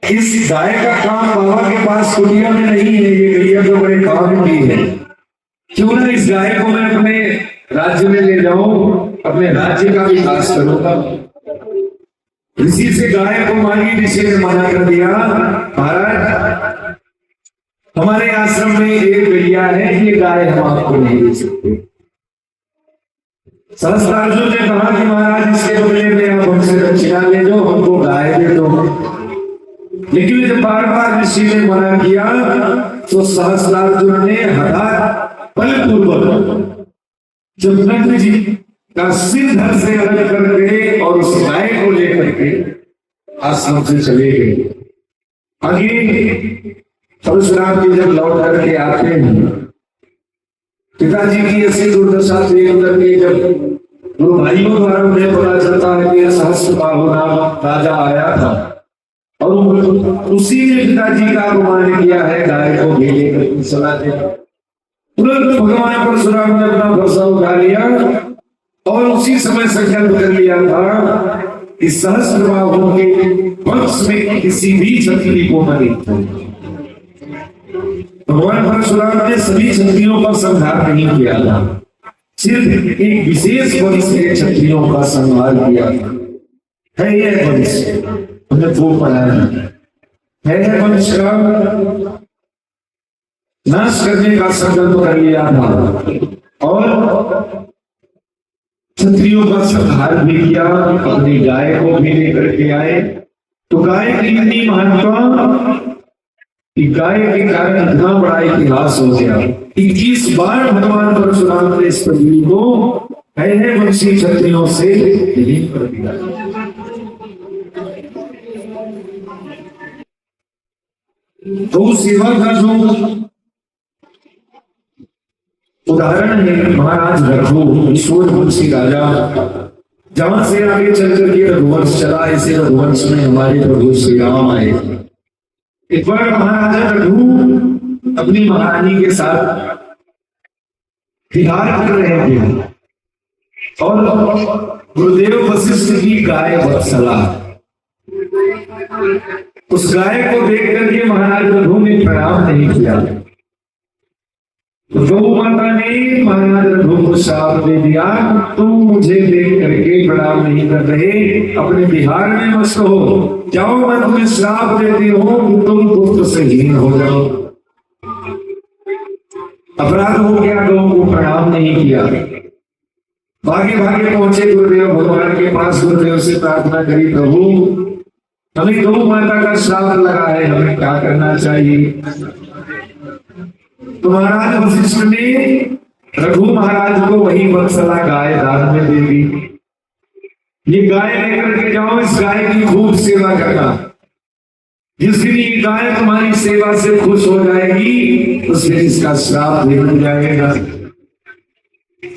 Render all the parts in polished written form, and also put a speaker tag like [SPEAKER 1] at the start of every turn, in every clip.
[SPEAKER 1] इस गाय का काम बाबा के पास कुटिया में नहीं है, ये गैया तो बड़े काम की है। क्यों ना इस गाय को मैं अपने राज्य में ले जाऊं, अपने राज्य का विकास करूंगा। ऋषि से गाय को मांगी, ऋषि ने मना कर दिया, महाराज हमारे आश्रम में एक गैया है, ये गाय हम आपको नहीं दे सकते। सहस्त्रार्जुन ने कहा कि महाराज इसके बदले में आप हमसे दक्षिणा ले जाओ, हमको गाय दे दो। लेकिन जब बार बार ऋषि ने मना किया तो सहस्त्रार्जुन ने बलपूर्वक जब नंद जी का सिर धड़ से अलग करके और उस गाय को लेकर के आश्रम से चले गए। आगे परशुराम जी जब लौट करके आते हैं, पिताजी की ऐसी दुर्दशा देख करके जब गुरु भाइयों द्वारा उन्हें पता चलता है कि सहस्त्रबाहु नाम राजा आया था और उसी ने पिताजी का अपमान किया है, गाय को भी लेकर चला दे। तुरंत भगवान परशुराम ने अपना भरोसा उठा लिया और उसी समय संकल्प कर लिया था कि सहस्त्रबाहु के वंश में किसी भी क्षत्रिय को न देखता। भगवान परशुराम ने सभी क्षत्रियों पर संहार नहीं किया था, सिर्फ एक विशेष वंश के क्षत्रियों का संहार किया था। है यह वंश, हमने वो पढ़ा है वंश का नाश करने का संकल्प कर लिया था और क्षत्रियों का संहार भी किया। अपनी गाय को भी लेकर के आए। तो गाय की इतनी महत्ता कि गाय के कारण इतना बड़ा इतिहास हो गया। 21 बार भगवान परशुराम ने इस पृथ्वी को है वंशी क्षत्रियों से विलीन कर दिया। गौ सेवा का जो उदाहरण है महाराज रघु, ईश्वर वंशी राजा, जहां से आगे चल करके रघुवंश चला, इसे रघुवंश में हमारे प्रभु श्री राम आए। एक बार महाराजा रघु अपनी महारानी के साथ विहार कर रहे थे और गुरुदेव वशिष्ठ की गाय वत्सला, उस गाय को देख करके महाराज रघु ने प्रणाम नहीं किया। गौ माता ने महाराज रघु को श्राप दे दिया, तुम मुझे देख करके प्रणाम नहीं कर रहे, अपने बिहार में मस्त हो जाओ, मैं तुम्हें श्राप देती हूँ कि तुम पुत्र से हीन हो जाओ। अपराध हो गया, गौ को प्रणाम नहीं किया। भागे भागे पहुंचे गुरुदेव भगवान के पास, गुरुदेव से प्रार्थना करी, प्रभु हमें गौ माता का श्राप लगा है, हमें क्या करना चाहिए। तो महाराज वशिष्ठ ने रघु महाराज को वही वत्सला गाय दान में दे दी। ये गाय लेकर के जाओ, इस गाय की खूब सेवा करना, जिस दिन ये गाय तुम्हारी सेवा से खुश हो जाएगी उस दिन इसका श्राप निकल जाएगा।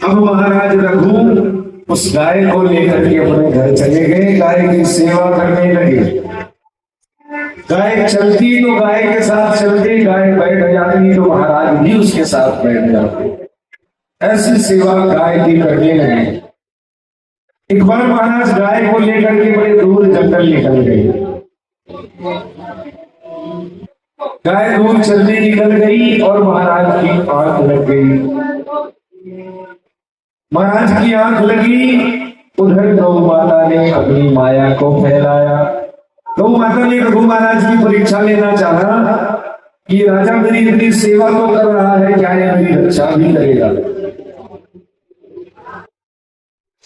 [SPEAKER 1] अब महाराज रघु उस गाय को लेकर के अपने घर चले गए, गाय की सेवा करने लगे। गाय चलती तो गाय के साथ चलती, गाय बैठ जाती तो महाराज भी उसके साथ बैठ जाते। ऐसी सेवा गाय की करने लगे। एक बार महाराज गाय को लेकर के बड़े दूर जंगल निकल गए। गाय दूर चलने निकल गई और महाराज की आंख लग गई। महाराज की आंख लगी, उधर गौ माता ने अपनी माया को फैलाया। गौ माता ने रघु महाराज की परीक्षा लेना चाहा कि राजा मेरी इतनी सेवा तो कर रहा है, क्या यह मेरी रक्षा भी करेगा।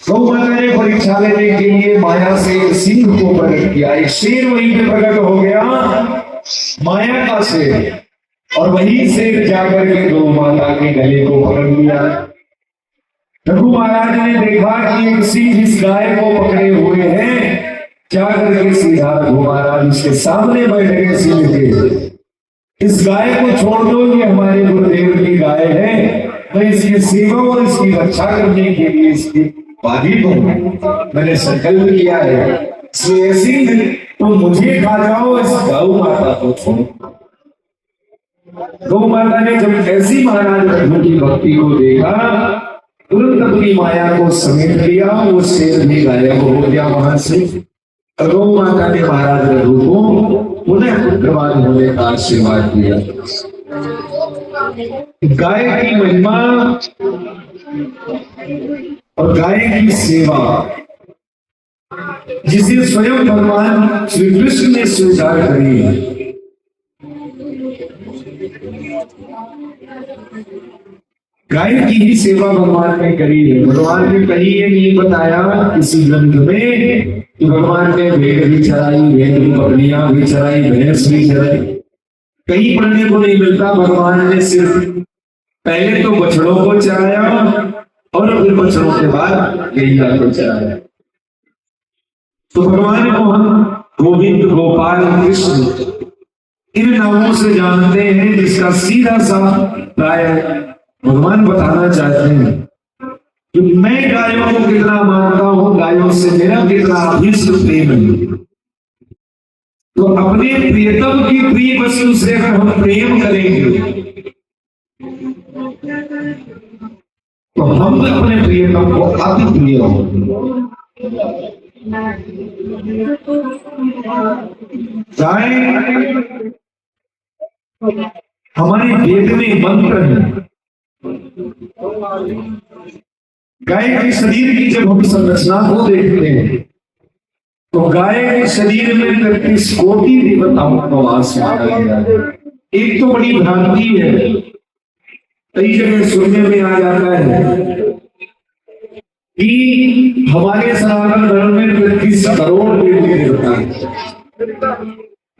[SPEAKER 1] गौ माता ने परीक्षा लेने के लिए माया से सिंह को प्रकट किया। एक शेर वहीं पे प्रकट हो गया, माया का शेर, और वही शेर जाकर के गौ माता के गले को पकड़ लिया। रघु महाराज ने देखा कि एक सिंह इस गाय को पकड़े हुए हैं, जाकर के सीधा रघु महाराज इसके सामने बैठ गए सिंह के। इस गाय को छोड़ दो, ये हमारे गुरुदेव की गाय है, मैं इसकी सेवा और इसकी रक्षा करने के लिए इसकी बाधित हूं, मैंने संकल्प किया है। सिंह तुम मुझे खा जाओ, इस गौ माता को छोड़ो। गौ माता ने जब ऐसी महाराज रघु की भक्ति को देखा, तुरंत अपनी माया को समेट लिया, वो शेर भी गायब हो गया वहां से। गौ माता ने महाराज रघु को पुनः पुत्रवान होने का आशीर्वाद दिया। गाय की महिमा और गाय की सेवा जिसे स्वयं भगवान श्री कृष्ण ने स्वीकार करी है। गाय की ही सेवा भगवान ने करी है। भगवान ने कहीं ये नहीं बताया किसी ग्रंथ में कि भगवान ने भेड़ भी चराई, भेड़ बकरियां भी चराई, भैंस भी चराई। कहीं पढ़ने को नहीं मिलता। भगवान ने सिर्फ पहले तो बछड़ों को चराया और फिर बछड़ों के बाद गैया को चराया। तो भगवान को हम गोविंद, गोपाल, कृष्ण इन नामों से जानते हैं, जिसका सीधा सा प्राय भगवान बताना चाहते हैं कि मैं गायों को कितना मानता हूं, गायों से मेरा कितना अभिष्ट प्रेम है। तो अपने प्रियतम की प्रिय वस्तु से अगर हम प्रेम करेंगे तो हम अपने प्रियतम को अति प्रिय होंगे। गाय हमारे वेद में मंत्र है। गाय के शरीर की जब हम संरचना को देखते हैं तो गाय के शरीर में 33 कोटि देवताओं का वास माना गया है। एक तो बड़ी भ्रांति है, कई जगह सुनने में आ जाता है कि हमारे सनातन धर्म में 33 करोड़ देवी देवता है,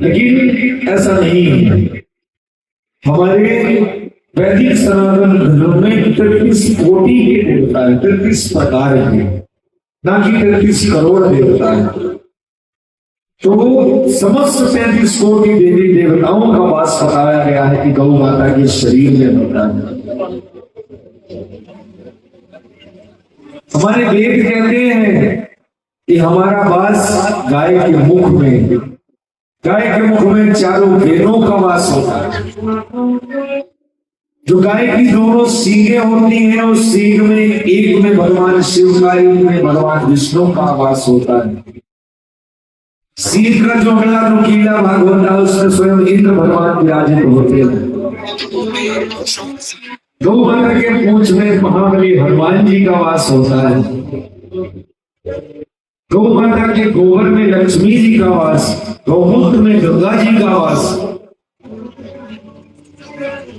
[SPEAKER 1] लेकिन ऐसा नहीं है। हमारे वैदिक सनातन धर्म में 33 कोटि के देवता है, 33 प्रकार के, ना कि 33 करोड़ देवता है। तो समस्त 33 कोटि देवी देवताओं का वास बताया गया है कि गौ माता के शरीर में होता है। हमारे वेद कहते हैं कि हमारा वास गाय के मुख में, गाय के मुख में चारों वेदों का वास होता है। जो गाय की दोनों सींगें होती हैं, उस सींग में एक में भगवान शिव का, एक में भगवान विष्णु का वास होता है। सींग का जो अगला नुकीला भाग होता है उसमें स्वयं इंद्र भगवान विराजित होते हैं। गौ माता के पूंछ में महाबली हनुमान जी का वास होता है। गौ माता के गोबर में लक्ष्मी जी का वास, गौमूत्र में गंगा जी का वास।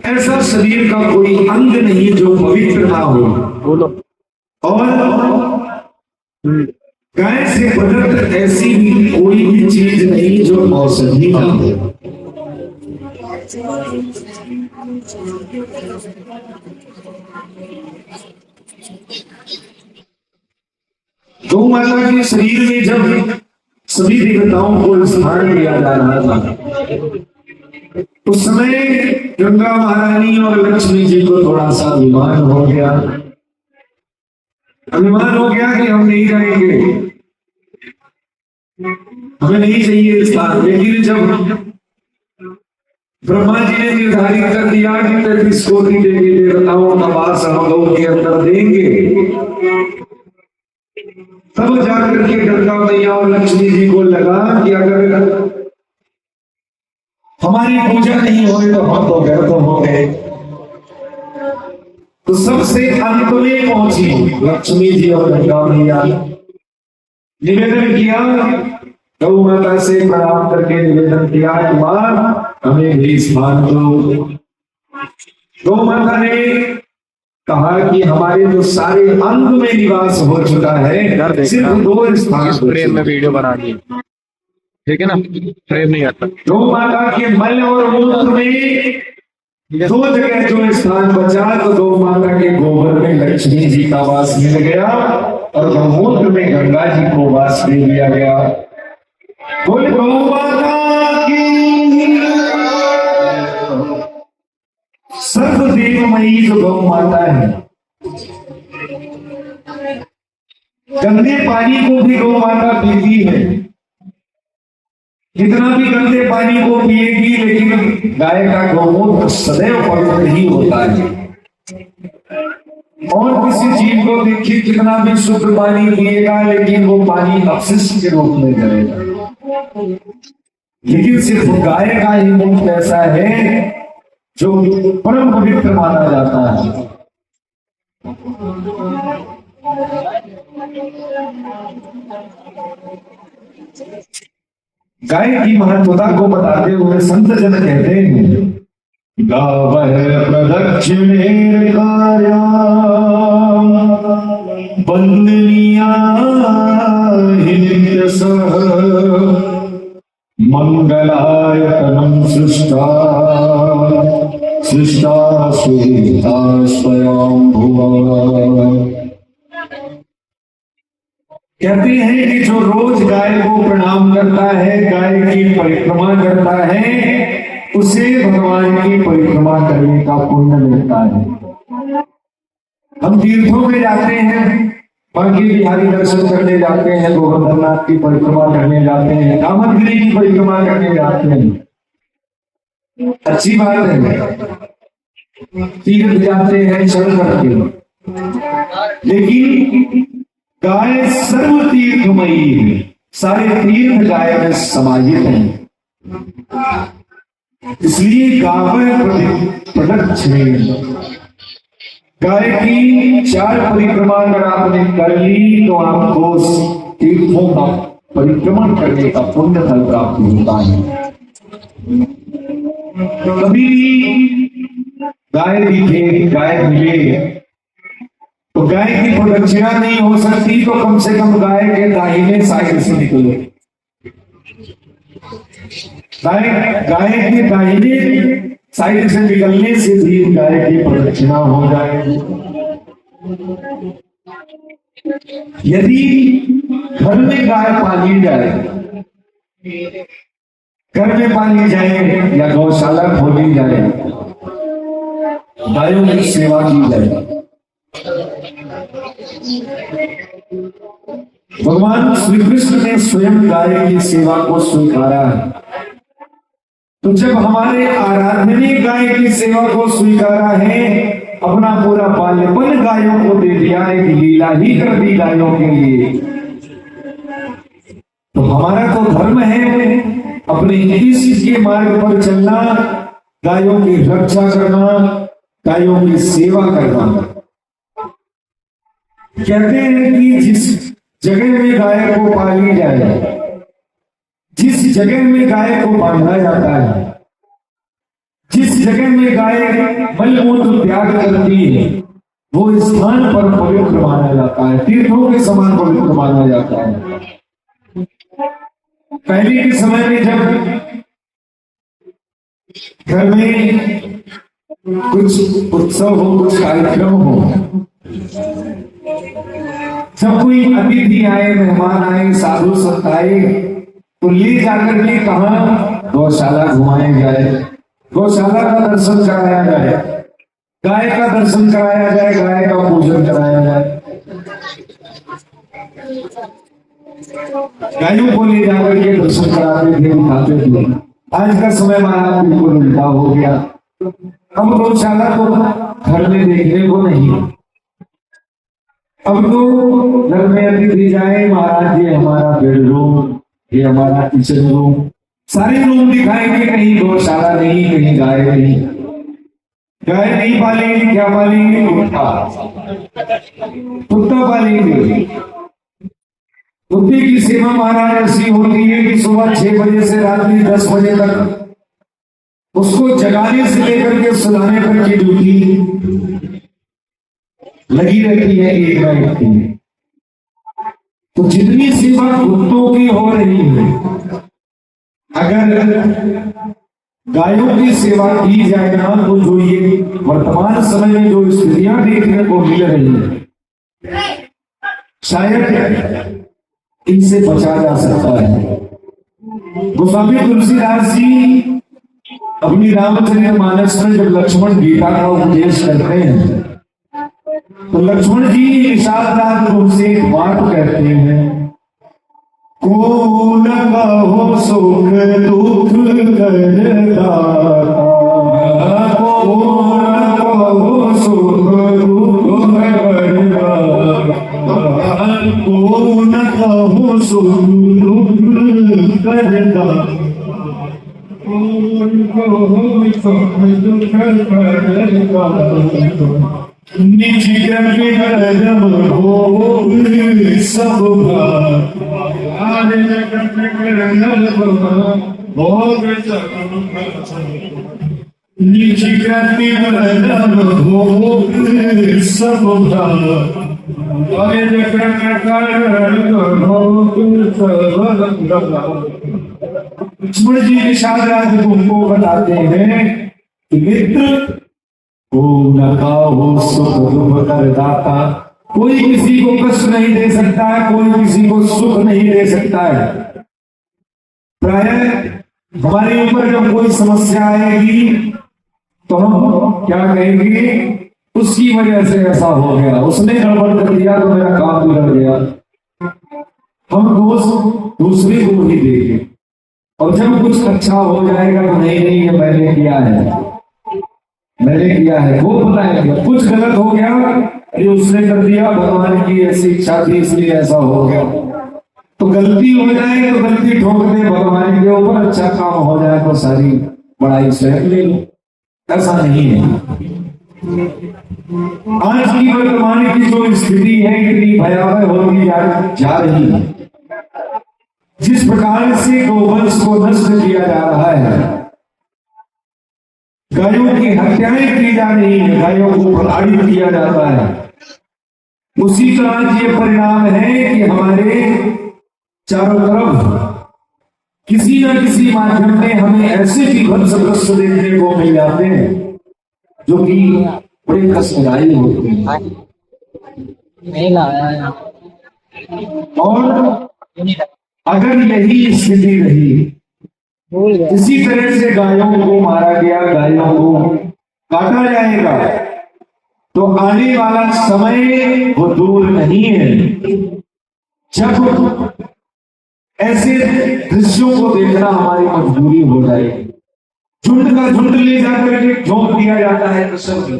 [SPEAKER 1] ऐसा शरीर का कोई अंग नहीं जो पवित्र ना हो। और गाय से प्रदत्त ऐसी भी कोई भी चीज नहीं जो औषधि ना हो। गौ माता के शरीर में जब सभी देवताओं को स्थान दिया जा रहा था उस समय गंगा महारानी और लक्ष्मी जी को थोड़ा सा अभिमान हो गया। अभिमान हो गया कि हम नहीं जाएंगे, हमें नहीं चाहिए स्थान। लेकिन जब ब्रह्मा जी ने निर्धारित कर दिया कि 33 कोटि देवी देवताओं का वास हम गौ के अंदर देंगे, तब जाकर के गंगा मैया और लक्ष्मी जी को लगा कि अगर हमारी पूजा नहीं हुई तो हम तो व्यर्थ हो गए। तो सबसे अंत में पहुंची लक्ष्मी जी और गंगा मैया, निवेदन किया, गौ माता से प्रणाम करके निवेदन किया, मां हमें भी स्थान दो। गौ माता ने कहा कि हमारे जो सारे अंग में निवास हो चुका है, सिर्फ 2 स्थान
[SPEAKER 2] फ्रेम में वीडियो बना दी, ठीक है ना, फ्रेम नहीं आता।
[SPEAKER 1] गौ माता के मल और मूत्र में 2 जगह जो स्थान बचा, तो गौ माता के गोबर में लक्ष्मी जी का वास मिल गया और गौमूत्र में गंगा जी को वास दे दिया गया। बोल गौ माता की, सर्वदेवमयी जो गौ माता है, गंदे पानी को भी गौ माता पीती है। कितना भी गंदे पानी को पिएगी, लेकिन गाय का गौमूत्र सदैव पवित्र ही होता है। और किसी जीव को देखिए कितना भी शुद्ध पानी पिएगा लेकिन वो पानी अपशिष्ट के रूप में रहेगा। लेकिन सिर्फ गाय का ही मुख ऐसा है जो परम पवित्र माना जाता है। गाय की महत्वता को बताते हुए संत जन कहते हैं, गावः प्रदक्षिणेर कार्या वंदनीया हि नित्यसः मंगलायतनं सृष्टा सृष्टा सुता स्वयं भुवः। कहते हैं कि जो रोज गाय को प्रणाम करता है, गाय की परिक्रमा करता है, उसे भगवान की परिक्रमा करने का पुण्य मिलता है। हम तीर्थों में जाते हैं, बांके बिहारी दर्शन करने जाते हैं, गोवर्धननाथ की परिक्रमा करने जाते हैं, कामदगिरि की परिक्रमा करने जाते हैं, अच्छी बात है, तीर्थ जाते हैं चल करके। लेकिन गाय सर्व तीर्थमयी है, सारे तीर्थ गाय में समाहित हैं। इसलिए गावः प्रदक्षिणे, गाय की 4 परिक्रमा अगर आपने कर ली तो आपको तीर्थों का परिक्रमण करने का पुण्य फल प्राप्त होता है। कभी गाय दिखे, गाय मिले तो गाय की प्रदक्षिणा नहीं हो सकती तो कम से कम गाय के दाहिने साइड से निकलो। गाय के दाहिने साइड से निकलने से भी गाय की प्रदक्षिणा हो जाएगी। यदि घर में गाय पाली जाए, घर में पाली जाए या गौशाला खोली जाए, गायों की सेवा की जाए, भगवान श्री कृष्ण ने स्वयं गाय की सेवा को स्वीकारा है। तो जब हमारे आराध्य ने गाय की सेवा को स्वीकारा है, अपना पूरा बाल्यपन गायों को दे दिया, एक लीला ही कर दी गायों के लिए, तो हमारा तो धर्म है अपने इस के मार्ग पर चलना, गायों की रक्षा करना, गायों की सेवा करना। कहते हैं कि जिस जगह में गाय को पाली जाए, जिस जगह में गाय को बांधा जाता है, जिस जगह में गाय मलमूत्र त्याग करती है, वो स्थान पर पवित्र माना जाता है, तीर्थों के समान पवित्र माना जाता है। पहले के समय में जब घर में कुछ उत्सव हो, कुछ कार्यक्रम हो, जब कोई अतिथि आए, मेहमान आए, साधु संत आए, तो ले जाकर के कहा गौशाला घुमाया जाए, गौशाला का दर्शन कराया जाए, गाय का दर्शन कराया जाए, गाय का पूजन कराया जाए। गायों को ले जाकर के दर्शन कराते थे, उठाते थे। आज का समय महाराज बिल्कुल उल्टा हो गया। अब गौशाला तो घर में देखने को नहीं, अब तो घर में अतिथि जाए, महाराज ये हमारा बेडरूम, ये हमारा किचन रूम, सारे रूम दिखाएंगे, कहीं गौशाला नहीं, कहीं गाय नहीं। गाय नहीं पालेंगे, क्या पालेंगे? कुत्ता पालेंगे। कुत्ते की सेवा महाराज ऐसी होती है कि सुबह 6 बजे से रात्रि 10 बजे तक उसको जगाने से लेकर के सुलाने तक की ड्यूटी लगी रहती है एक नाइट की। तो जितनी सेवा कुत्तों की हो रही है, अगर गायों की सेवा की जाए ना, तो जो ये वर्तमान समय में जो स्थितियां देखने को मिल रही है, शायद इनसे बचा जा सकता है। गोस्वामी तुलसीदास जी अपनी रामचरितमानस में जब लक्ष्मण गीता का उपदेश करते हैं, तो लक्ष्मण जी निषाद उनसे एक बात कहते हैं, को न कहो सुख दुख करता, को न कहो सुख दुख निज जब हो सब निज जब हो सब लक्ष्मण जी निषाद राज को बताते हैं कि मित्र को न खाओ सुख दुख कर दाता। कोई किसी को कष्ट नहीं दे सकता है, कोई किसी को सुख नहीं दे सकता है। प्राय हमारे ऊपर जब कोई समस्या आएगी तो हम क्या कहेंगे, उसकी वजह से ऐसा हो गया, उसने गड़बड़ कर दिया तो मेरा काम बिगड़ गया। हम दोष दूसरे को ही देंगे और जब कुछ अच्छा हो जाएगा तो नहीं नहीं ये मैंने किया है, मैंने किया है, वो बताएंगे। कुछ गलत हो गया, ये उसने कर दिया, भगवान की ऐसी इच्छा थी इसलिए ऐसा हो गया। तो गलती हो जाए तो गलती ठोक दे भगवान के ऊपर, अच्छा काम हो जाए तो सारी बड़ाई सहन ले लो, ऐसा नहीं है। आज की वर्तमान की जो स्थिति है कितनी भयावह होती जा रही है। जिस प्रकार से गोवंश को नष्ट किया जा रहा है, गायों की हत्याएं की जा रही है, गायों को प्रताड़ित किया जाता है, उसी का आज ये परिणाम है कि हमारे चारों तरफ किसी न किसी माध्यम में हमें ऐसे विध्वंस दृश्य देखने को मिल जाते हैं जो कि बड़े कष्टदायी होते हैं। और अगर यही स्थिति रही, इसी तरह से गायों को मारा गया, गायों को काटा जाएगा, तो आने वाला समय वो दूर नहीं है जब ऐसे दृश्यों को देखना हमारी मजबूरी हो जाएगी। झुंड का झुंड ले जाकर के झोंक दिया जाता है कृष्ण की,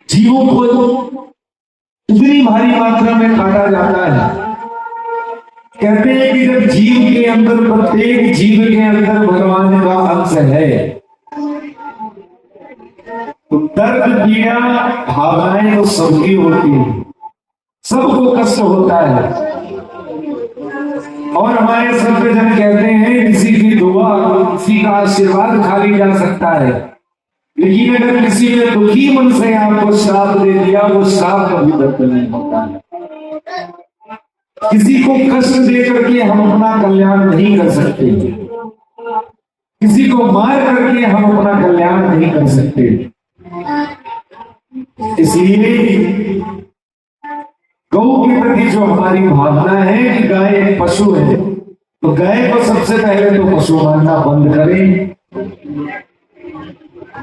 [SPEAKER 1] जीवों को इतनी भारी मात्रा में काटा जाता है। कहते हैं कि जब जीव के अंदर, प्रत्येक जीव के अंदर भगवान का अंश है, तो दर्द पीड़ा भावनाएं तो सबकी होती है, सबको कष्ट होता है। और हमारे सभ्यजन कहते हैं किसी की दुआ, किसी का आशीर्वाद खाली जा सकता है, लेकिन अगर किसी ने दुखी मन से आपको श्राप दे दिया, वो श्राप कभी दर्द नहीं होता है। किसी को कष्ट दे करके हम अपना कल्याण नहीं कर सकते, किसी को मार करके हम अपना कल्याण नहीं कर सकते। इसलिए गौ के प्रति जो हमारी भावना है कि गाय एक पशु है, तो गाय को सबसे पहले तो पशु मानना बंद करें।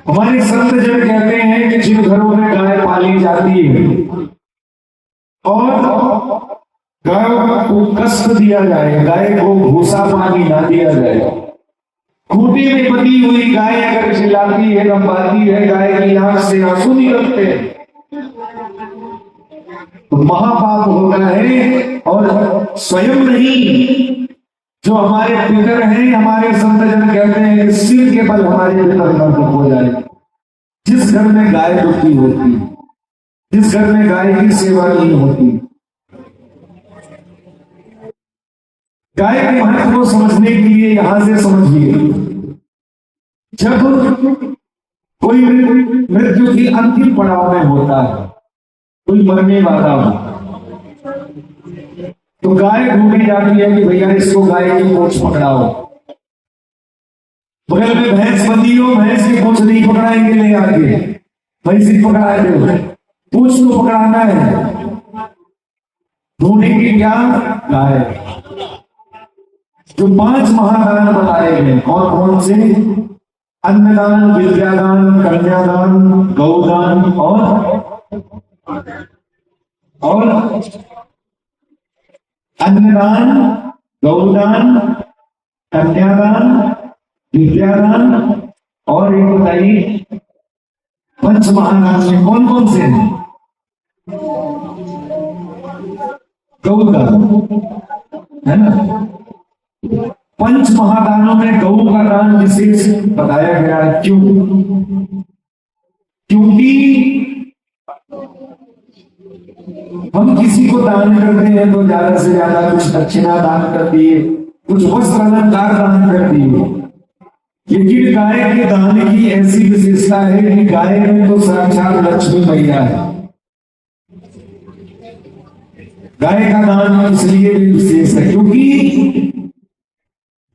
[SPEAKER 1] हमारे संत जन कहते हैं कि जिन घरों में गाय पाली जाती है और गायों को कष्ट दिया जाए, गाय को भूसा पानी ना दिया जाए, खूंटी में बंधी हुई गाय अगर चिल्लाती है, लंबाती है, गाय की आंख से आंसू निकलते हैं, तो महापाप होता है। और स्वयं नहीं, जो हमारे पितर हैं, हमारे संतजन कहते हैं कि सिर के बल हमारे पितर नर्क हो जाए। जिस घर में गाय दुखी होती, जिस घर में गाय की सेवा नहीं होती, गाय के महत्व को समझने के लिए यहां से समझिए, जब कोई मृत्यु की अंतिम पड़ाव में होता है, कोई मरने वाला हो, तो गाय ढूंढी जाती है कि भैया इसको गाय की पूंछ पकड़ाओ। बगल में भैंस बंधी हो, भैंस की पूंछ नहीं पकड़ाएंगे, ले आके भैंसी पकड़ा दो, पूंछ को पकड़ाना है। ढूंढेंगे क्या? गाय। जो 5 महादान बताए गए, कौन कौन से? अन्नदान, विद्यादान, कन्यादान, गौदान और अन्नदान, गौदान, कन्यादान, विद्यादान और एक बताइए 5 महादान में कौन कौन से हैं? गौदान है ना, पंच महादानों में गौ का दान विशेष बताया गया है। क्यों? क्योंकि हम किसी को दान करते हैं तो ज्यादा से ज्यादा कुछ दक्षिणा दान कर दिए, कुछ वस्त्र अलंकार दान कर दिए, लेकिन गाय के दान की ऐसी विशेषता है कि गाय में तो साक्षात लक्ष्मी मैया है। गाय का दान इसलिए भी विशेष है क्योंकि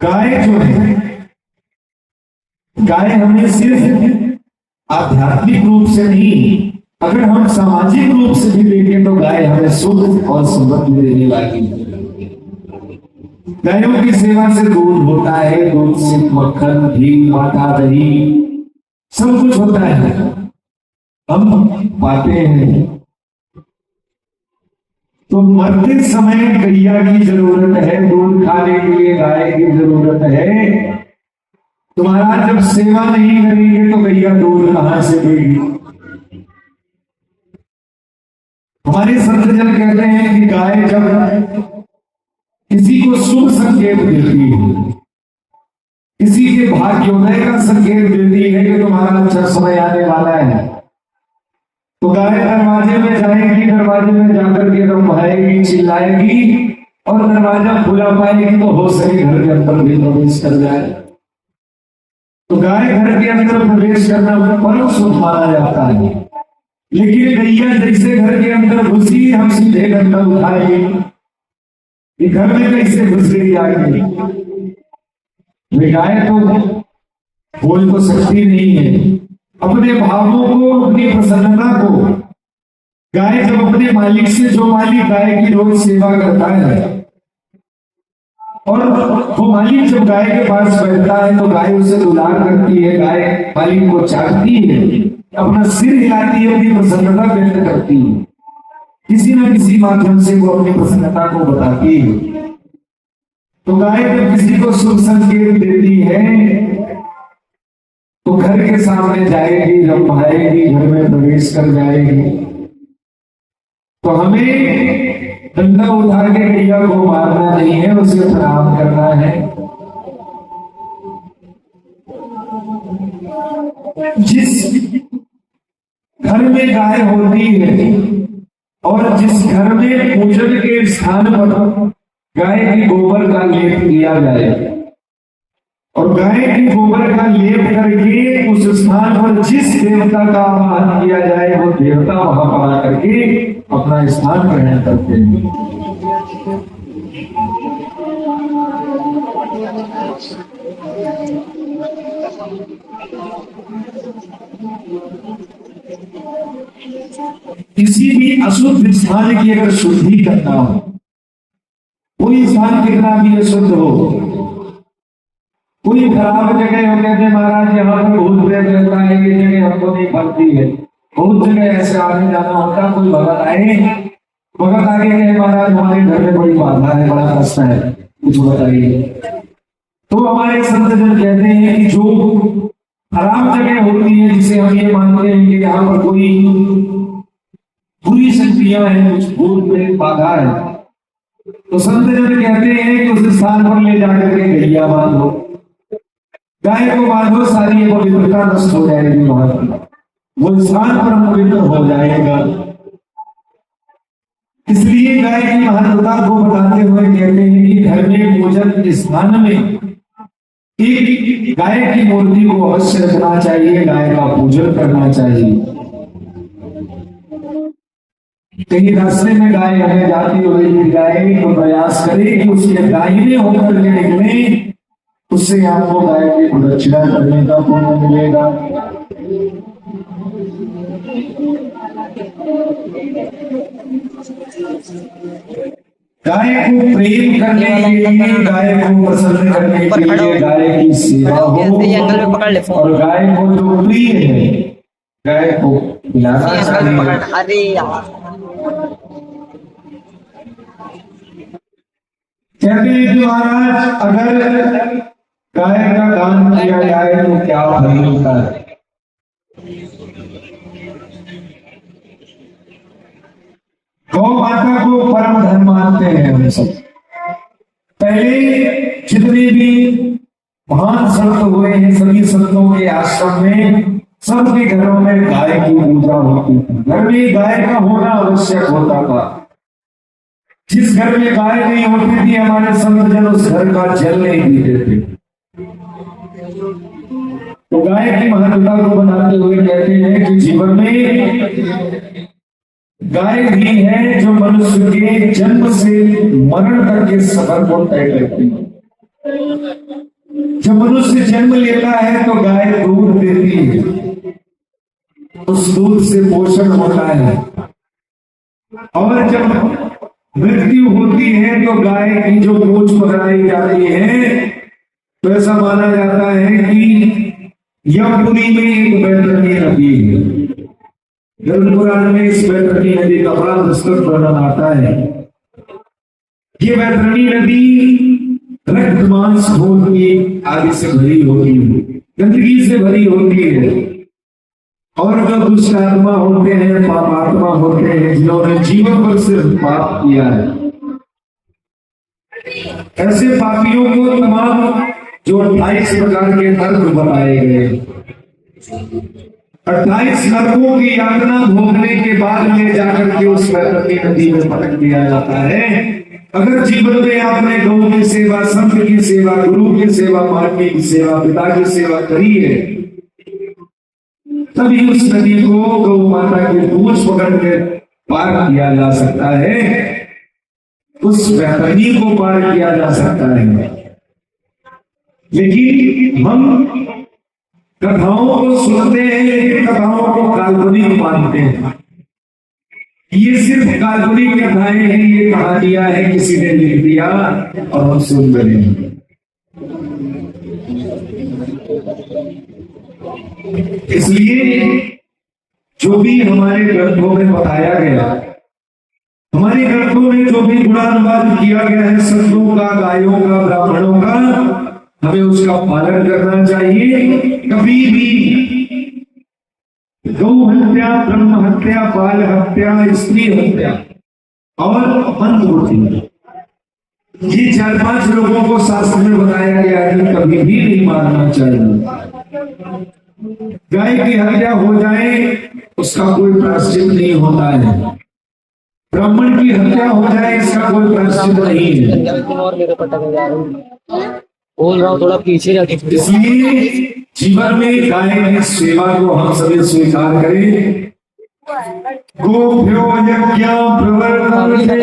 [SPEAKER 1] गाय जो है, गाय हमें सिर्फ आध्यात्मिक रूप से नहीं, अगर हम सामाजिक रूप से भी देखें तो गाय हमें सुख और समृद्धि देने वाली है। गायों की सेवा से दूध होता है, दूध से मक्खन, घी, माठा, दही सब कुछ होता है, हम पाते हैं। तो मरते समय गैया की जरूरत है, दूध खाने के लिए गाय की जरूरत है। तुम्हारा जब सेवा नहीं करेंगे तो गैया दूध कहां से देगी? हमारे संत जन कहते हैं कि गाय जब किसी को शुभ संकेत देती है, किसी के भाग्योदय का संकेत देती है कि तुम्हारा अच्छा समय आने वाला है, तो गाय दरवाजे में जाएगी, दरवाजे में जाकर के रंभाएगी, चिल्लाएगी और दरवाजा खुला पाएगी तो हो सके घर के अंदर भी प्रवेश कर जाए। तो गाय घर के अंदर प्रवेश करना परम शुभ माना जाता है। लेकिन गैया जैसे घर के अंदर घुसी, हम सीधे डंडा उठाएंगे, घर में कैसे घुस गई आगे? गाय तो बोल तो सकती नहीं है। अपने भावों को, अपनी प्रसन्नता को, गाय जब अपने मालिक से, जो मालिक गाय की रोज सेवा करता है, और वो मालिक जब गाय के पास बैठता है तो गाय उसे दुलार करती है, गाय मालिक को चाटती है, अपना सिर हिलाती है, अपनी प्रसन्नता व्यक्त करती है, किसी न किसी माध्यम से वो अपनी प्रसन्नता को बताती है। तो गाय जब किसी को शुभ संकेत देती है तो घर के सामने जाएगी, रंभाएगी, घर में प्रवेश कर जाएगी। तो हमें डंडा उठा के गैया को मारना नहीं है, उसे प्रणाम करना है। जिस घर में गाय होती है और जिस घर में पूजन के स्थान पर गाय की गोबर का लेप किया जाए और गाय की गोबर का लेप करके उस स्थान पर जिस देवता का आवाहन किया जाए वो देवता वहां पर आकर के अपना स्थान ग्रहण करते हैं। किसी भी अशुद्ध स्थान की अगर शुद्धि करना हो, कोई स्थान कितना भी अशुद्ध हो, कोई खराब जगह हो, कहते महाराज यहाँ पर भूत प्रेत रहता है, ये जगह हमको नहीं बनती है, बहुत जगह ऐसे आने जाना होता, कोई भगत आए, भगत आगे कहे महाराज हमारे घर में बड़ी बाधा है, बड़ा कष्ट है, कुछ बताइए। तो हमारे संत जन कहते हैं कि जो खराब जगह होती है, जिसे हम ये मानते हैं कि यहाँ पर कोई बुरी शक्तियां हैं, कुछ भूत प्रेत बाधा है, तो संत जन कहते हैं कि उस स्थान पर ले जाकर के गैया बांधो, गाय को बांधो, सारी पवित्रता नष्ट हो जाएगी, वहां वो स्थान पर पवित्र हो जाएगा। इसलिए गाय की महत्वता को बताते हुए कहते हैं कि घर में पूजन स्थान में एक गाय की मूर्ति को अवश्य रखना चाहिए, गाय का पूजन करना चाहिए। कहीं रास्ते में गाय हमें जाती हुई मिल जाए तो प्रयास करें कि उसके दाहिने होकर के निकले, उससे आपको गाय की प्रदक्षिणा करने का पुण्य मिलेगा। गाय को प्रेम करने के लिए, गाय को प्रसन्न करने के लिए गाय की सेवा हो, और गाय को जो प्रिय है गाय को खिलाना चाहिए। कहते हैं कि महाराज अगर गाय का दान किया जाए तो क्या फल मिलता है? गौ माता को परम धर्म मानते हैं हम सब। पहले जितने भी महान संत हुए हैं सभी संतों के आश्रम में, सबके घरों में गाय की पूजा होती थी। घर में गाय का होना आवश्यक होता था। जिस घर में गाय नहीं होती थी, हमारे संत जन उस घर का जल नहीं पीते थे। तो गाय की महत्वता को बनाते हुए कहते हैं कि जीवन में गाय भी है जो मनुष्य के जन्म से मरण तक के सफर को तय करती है। जब मनुष्य जन्म लेता है तो गाय दूध देती है, उस दूध से पोषण होता है, और जब मृत्यु होती है तो गाय की जो पूंछ पकड़ाई जाती है, तो ऐसा माना जाता है कि यमपुरी में एक बैतरणी नदी है। गरुड़ पुराण में इस बैतरणी नदी का बड़ा विस्तृत वर्णन आता है। ये बैतरणी नदी रक्त मांस खून की आदि से भरी होती है, गंदगी से भरी होती है, और जो दुष्ट आत्मा होते हैं, पापात्मा होते हैं, जिन्होंने जीवन भर सिर्फ पाप किया है, ऐसे पापियों को तमाम जो 28 प्रकार के नर्क बताए गए, 28 नरकों की यातना भोगने के बाद ले जाकर के उस बैतरणी नदी में पटक दिया जाता है। अगर जीवन में आपने गौ की सेवा, संत की सेवा, गुरु की सेवा, माता की सेवा, पिता की सेवा करी है, तभी उस नदी को गौ माता की पूंछ पकड़ के पार किया जा सकता है, उस बैतरणी को पार किया जा सकता है। लेकिन हम कथाओं को सुनते हैं, लेकिन कथाओं को काल्पनिक मानते हैं। ये सिर्फ काल्पनिक कथाएं हैं, ये कहानियां हैं, किसी ने लिख दिया और हम सुन रहे हैं। इसलिए जो भी हमारे ग्रंथों में बताया गया, हमारे ग्रंथों में जो भी गुणानुवाद किया गया है संतों का, गायों का, ब्राह्मणों का, हमें उसका पालन करना चाहिए। कभी भी गौ हत्या, ब्रह्म हत्या, बाल हत्या, स्त्री हत्या और मंत्र, ये 4-5 लोगों को शास्त्र में बताया गया कि कभी भी नहीं मारना चाहिए। गाय की हत्या हो जाए उसका कोई प्रायश्चित नहीं होता है, ब्राह्मण की हत्या हो जाए इसका कोई प्रायश्चित नहीं है।
[SPEAKER 2] बोल रहा हूँ थोड़ा पीछे जाके।
[SPEAKER 1] इसलिए जीवन में गाय की सेवा को हम सभी स्वीकार करें। गोभ्यो यज्ञा प्रवर्तन्ते,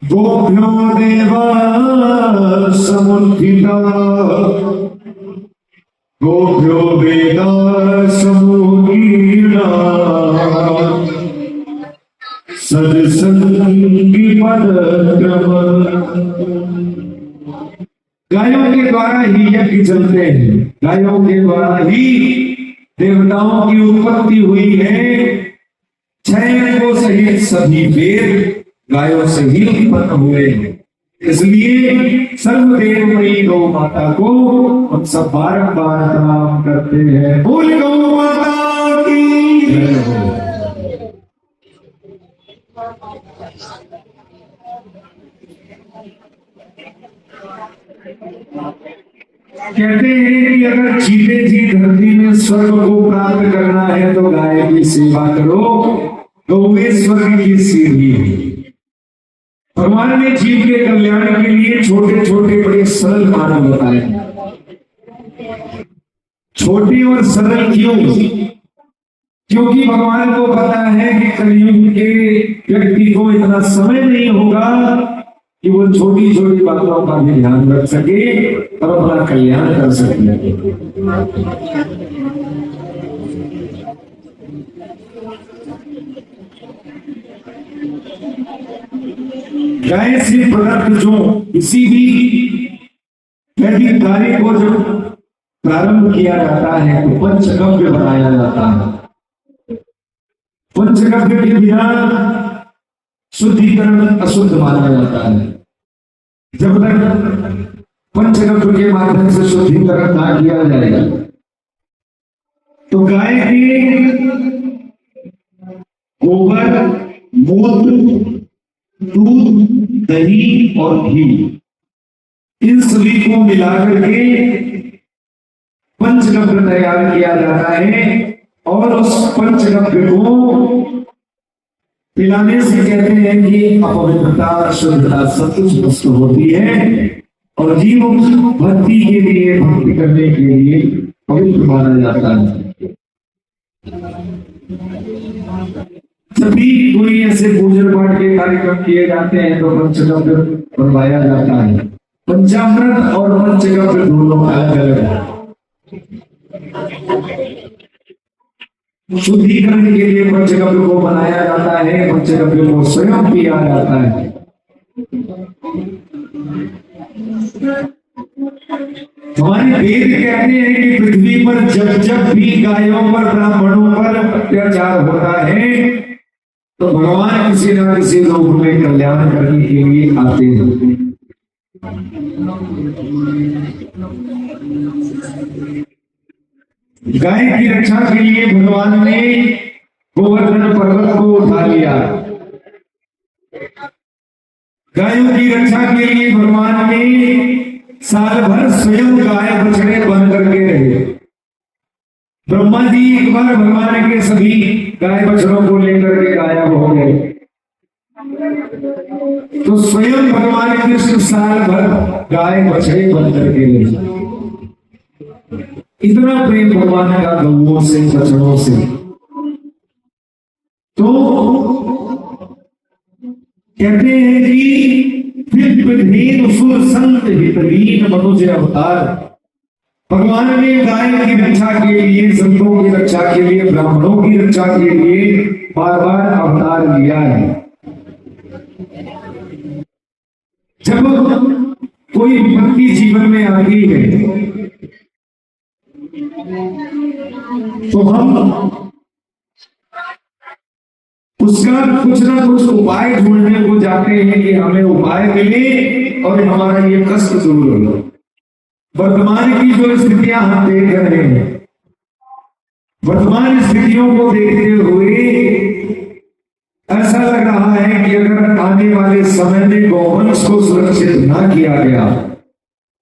[SPEAKER 1] गोभ्यो देवा समुत्थिता, गोभ्यो वेदा समूहीना, सत्संगी पदक्रम। गायों के द्वारा ही यज्ञ चलते हैं, गायों के द्वारा ही देवताओं की उत्पत्ति हुई है। 6 को सहित सभी वेद गायों से ही उत्पन्न हुए हैं। इसलिए सर्वदेवमयी गौ माता को हम सब बारंबार प्रणाम करते हैं। बोल गौ माता की जय हो। कहते हैं कि अगर जीते जी धरती में स्वर्ग को प्राप्त करना है तो गाय की सेवा करो, गौ स्वर्ग की सीढ़ी है। भगवान ने जीव के कल्याण के लिए छोटे छोटे बड़े सरल मार्ग बताए। छोटी और सरल क्यों? क्योंकि भगवान को पता है कि कलयुग के व्यक्ति को इतना समय नहीं होगा कि वो छोटी छोटी बातों का भी ध्यान रख सके और अपना कल्याण कर सके। गाय से प्रदत्त जो किसी भी वैदिक कार्य को जब प्रारंभ किया जाता है तो पंचगव्य बनाया जाता है। पंचगव्य के बिना शुद्धिकरण अशुद्ध माना जाता है। जब तक पंचगव्य के माध्यम से शुद्धिकरण ना किया जाएगा तो गाय के गोबर, मूत्र, दूध, दही और घी इन सभी को मिलाकर के पंचगव्य तैयार किया जाता है और उस पंचगव्य को पिलाने से कहते हैं कि अपवित्रता शुद्धता सब कुछ नष्ट होती है और जीव भक्ति के लिए, भक्ति करने के लिए पवित्र माना जाता है। सभी कोई ऐसे पूजन पाठ के कार्यक्रम किए जाते हैं तो पंचगव्य बनवाया जाता है। पंचामृत और पंचगव्य दोनों अलग अलग है। शुद्धिकरण के लिए पंचगव्य को बनाया जाता है, पंचगव्य को स्वयं पिया जाता है। हमारे वेद कहते हैं कि पृथ्वी पर जब जब भी गायों पर, ब्राह्मणों पर अत्याचार होता है तो भगवान किसी न किसी लोक में कल्याण करने के लिए आते हैं। गाय की रक्षा के लिए भगवान ने गोवर्धन पर्वत को उठा लिया। गायों की रक्षा के लिए भगवान ने साल भर स्वयं गाय बछड़े बन करके रहे। ब्रह्मा जी एक बार भगवान के सभी गाय बछड़ों को लेकर के गायब हो गए तो स्वयं भगवान कृष्ण साल भर गाय बछड़े बन करके रहे। इतना प्रेम भगवान का गौओं से, बछड़ों से। तो कहते हैं कि फिर विधेन सुर संत हितलीन मनुष्य अवतार, भगवान ने गाय की रक्षा के लिए, संतों की रक्षा के लिए, ब्राह्मणों की रक्षा के लिए बार बार अवतार लिया है। जब कोई विपत्ति जीवन में आती है तो हम उसका कुछ ना कुछ उपाय ढूंढने को जाते हैं कि हमें उपाय मिले और हमारा ये कष्ट दूर हो। वर्तमान की जो स्थितियां हम देख रहे हैं, वर्तमान स्थितियों को देखते हुए ऐसा लग रहा है कि अगर आने वाले समय में गौवंश को सुरक्षित ना किया गया,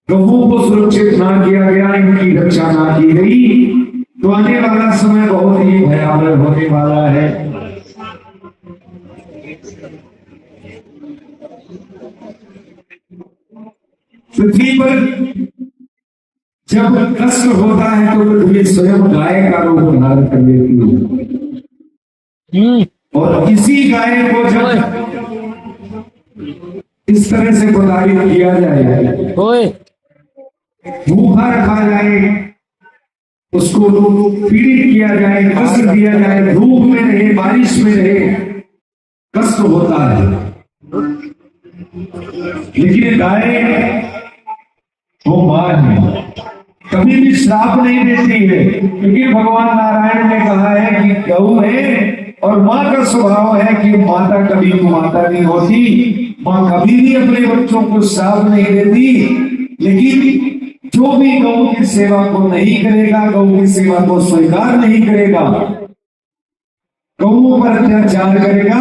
[SPEAKER 1] गौओं को सुरक्षित ना किया गया, इनकी रक्षा ना की गई तो आने वाला समय बहुत ही भयावह होने वाला है। पृथ्वी पर जब कष्ट होता है तो पृथ्वी स्वयं गाय का रूप धारण कर लेती है और इसी गाय को जब इस तरह से प्रताड़ित किया जाए, भूखा रखा जाए, उसको पीड़ित किया जाए, कष्ट दिया जाए, धूप में रहे, बारिश में रहे, कष्ट होता है। लेकिन गाय वो मां है, कभी भी श्राप नहीं देती है, क्योंकि भगवान नारायण ने कहा है कि गौ है और मां का स्वभाव है कि माता कभी कुमाता नहीं होती, मां कभी भी अपने बच्चों को श्राप नहीं देती। लेकिन जो भी गौ की सेवा को नहीं करेगा, गौ की सेवा को स्वीकार नहीं करेगा, गौओं पर अत्याचार करेगा,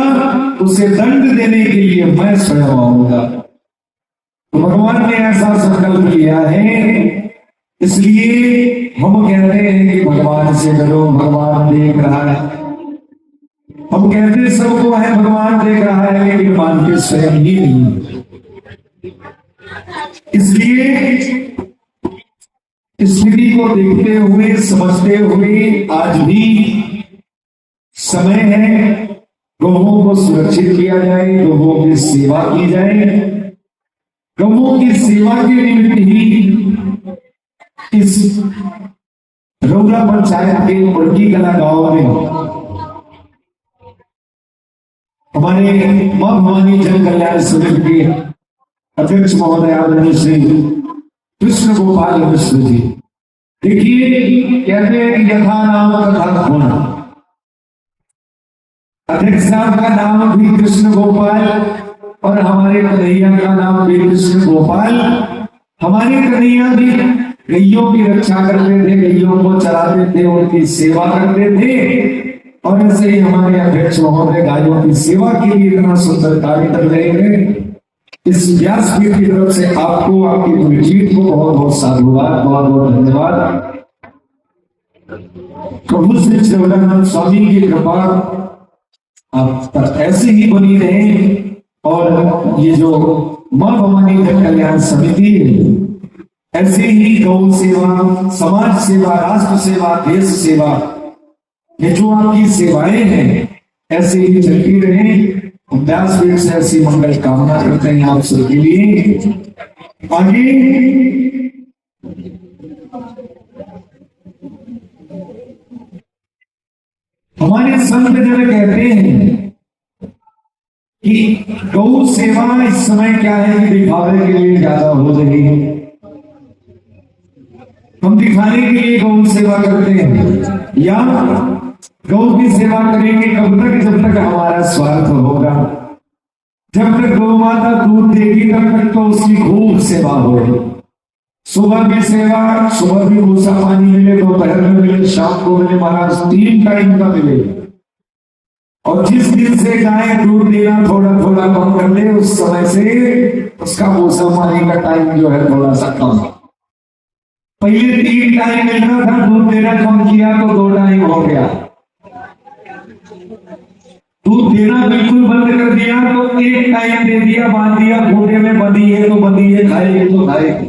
[SPEAKER 1] उसे दंड देने के लिए मैं स्वयं आऊंगा। तो भगवान ने ऐसा संकल्प लिया है, इसलिए हम कहते हैं कि भगवान से डरो, भगवान देख रहा है। हम कहते सबको है भगवान देख रहा है, लेकिन मानते स्वयं ही नहीं। इसलिए स्थिति को देखते हुए, समझते हुए आज भी समय है, गौओं को सुरक्षित किया जाए, गौओं की सेवा की जाए। गौओं की सेवा के निमित्त ही इस रौरा पंचायत के मुर्गी कला गांव में हमारे मां भवानी जन कल्याण समिति के अध्यक्ष महोदय आदरणीय श्री कृष्ण गोपाल मिश्र जी, देखिए कहते हैं कि यथा नाम तथा गुण। अध्यक्ष साहब का नाम भी कृष्ण गोपाल और हमारे कन्हैया का नाम भी कृष्ण गोपाल। हमारे कन्हैया भी गैयों की रक्षा करते थे, गैयों को चराते थे, उनकी सेवा करते थे और ऐसे ही हमारे अध्यक्ष महोदय गायों की सेवा के लिए इतना सुंदर कार्य कर रहे हैं। इस व्यासपीठ की तरफ से आपको, आपकी पूरी जीत को बहुत बहुत साधुवाद, बहुत बहुत धन्यवाद। प्रभु श्री जगन्नाथ स्वामी की कृपा आप पर ऐसे ही बनी रहे और ये जो मां भवानी जन कल्याण समिति है ऐसे ही गौ सेवा, समाज सेवा, राष्ट्र सेवा, देश सेवा, ये जो आपकी सेवाएं हैं ऐसे ही चलती रहे। व्यासपीठ से ऐसी मंगल कामना करते हैं आप सबके लिए। आगे हमारे संत जन कहते हैं कि गौ सेवा इस समय क्या है कि दिखावे के लिए ज्यादा हो रही है। हम दिखाने के लिए गौ सेवा करते हैं या गौ की सेवा करेंगे कब तक, जब तक हमारा स्वार्थ होगा। जब तक गौ माता दूध देगी तब तक तो उसकी खूब सेवा होगी। सुबह की सेवा, सुबह भी भूसा पानी मिले, दोपहर में मिले, शाम को मिले, महाराज 3 टाइम का मिले। और जिस दिन से गाय दूध देना थोड़ा थोड़ा कम कर ले उस समय से उसका भूसा पानी का टाइम जो है थोड़ा सा कम। पहले 3 टाइम मिलना था, दूध देना कम किया तो 2 टाइम हो गया। दूध देना बिल्कुल बंद कर दिया तो 1 टाइम दे दिया, बांध दिया, खूंटे में बंधी है तो बंधी है, खाएगी तो खाएगी।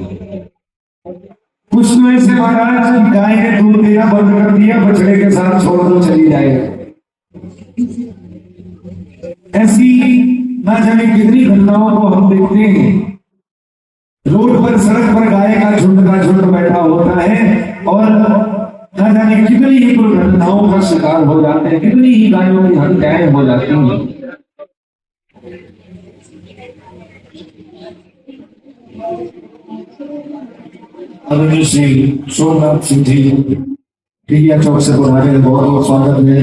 [SPEAKER 1] कुछ तो ऐसे महाराज गाय ने दूध देना बंद कर दिया, बछड़े के साथ छोड़ दो चली जाएगी। ऐसी ना जाने कितनी घटनाओं को हम देखते हैं। रोड पर, सड़क पर गाय का झुंड बैठा होता है और ना जाने कितनी ही दुर्घटनाओं का शिकार हो जाते हैं, कितनी ही गायों की हत्याएं हो जाती हैं। आदरणीय श्री सोमनाथ सिंह जी टिकिया चौक से बुलाने बहुत बहुत स्वागत है।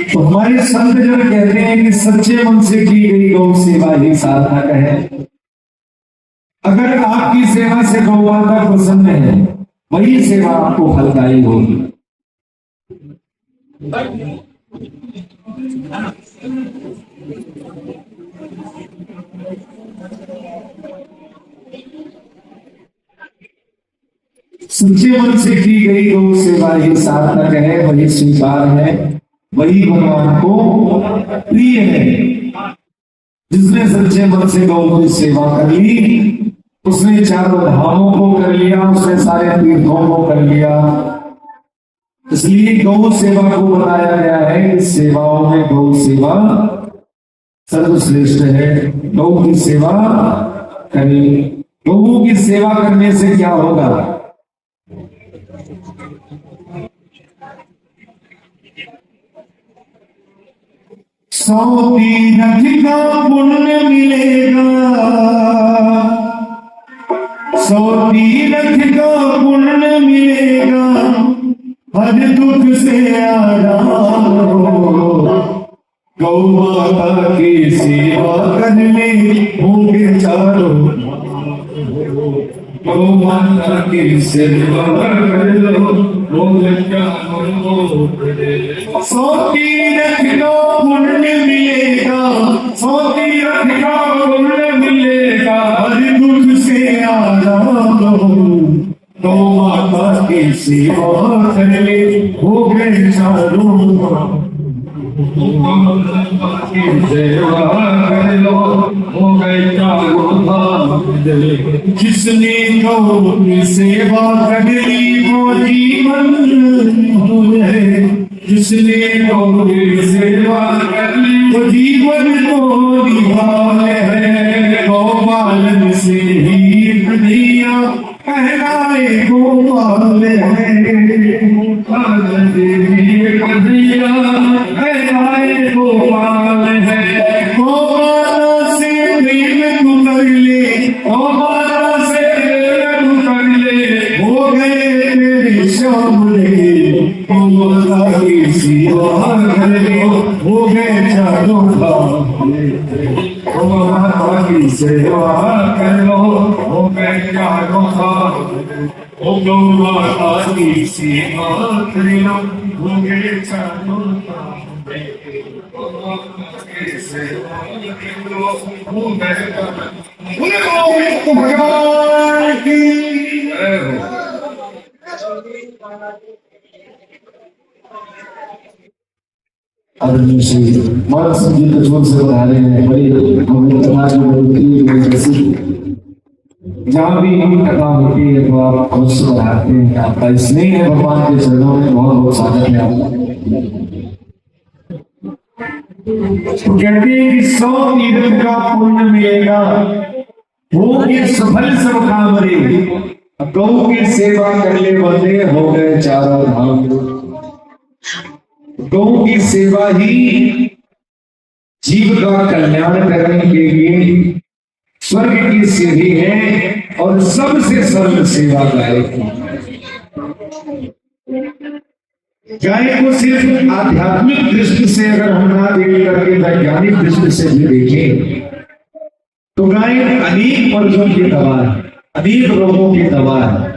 [SPEAKER 1] तो हमारे संत जन कहते हैं कि सच्चे मन से की गई गौ सेवा ही सार्थक है। अगर आपकी सेवा से गौ माता प्रसन्न है वही सेवा आपको फलदायी होगी। सच्चे मन से की गई गौ सेवा ही सार्थक है, वही स्वीकार है, वही भगवान को प्रिय है। जिसने सच्चे मन से गौ की सेवा कर ली उसने चारों धामों को कर लिया, उसने सारे तीर्थों को कर लिया। इसलिए गौ सेवा को बताया गया है कि सेवाओं में गौ सेवा सर्वश्रेष्ठ है। गौ की सेवा करें। गौ की सेवा करने से क्या होगा? सौ तीरथ का पुण्य मिलेगा, 100 तीरथ का पुण्य मिलेगा, हर दुख से आराम हो। गौ माता की सेवा करने होंगे चारों, गौ माता की सेवा कर लो होंगे चारों। 100 तीरथ का पुण्य मिलेगा, 100 तीरथ का पुण्य मिलेगा, हर दुख से आराम हो। गौ माता की सेवा कर ले हो गए चारों, सेवा कर लो हो गए चारों धाम। जिसने गौ की सेवा कर ली वो जीवन है, जिसने गौ की सेवा कर ली वो जीवन को निभाए है। गौ पालन से ही कन्हैया कहलाए गोपाल है, पालन से ही कन्हैया कहलाए गोपाल है। गोपाल से प्रेम तू कर ले, गोपाल से प्रेम तू कर ले, हो गए तेरे श्यामले। गोपाल की सेवा कर ले हो गए चारों धाम। गौ माता की सेवा कर लो, हो गए चारों काम। ओ गौ माता की सेवा कर लो, हो गए चारों काम। गौ माता की सेवा कर लो, हो गए तो भगवान की जय हो। अर्जुन से मारा संगीत जोर से बना रहे हैं, बड़ी हमें समाज में होती है कैसी जहाँ भी हम कथा होती है तो आप अवश्य बढ़ाते हैं। आपका स्नेह है भगवान के चरणों में, बहुत बहुत स्वागत है आपका। तो कहते हैं कि 100 तीर्थ का पुण्य मिलेगा, वो के सफल सब काम रे, गौ की सेवा कर ले बंदे, हो गए चारों धाम। गौ की सेवा ही जीव का कल्याण करने के लिए स्वर्ग की सीढ़ी है, और सबसे सरल सेवा गाय की। गाय को सिर्फ आध्यात्मिक दृष्टि से अगर हम ना देख करके वैज्ञानिक दृष्टि से भी देखें तो गाय अनेक मर्जों की दवा है, अनेक रोगों की दवा है।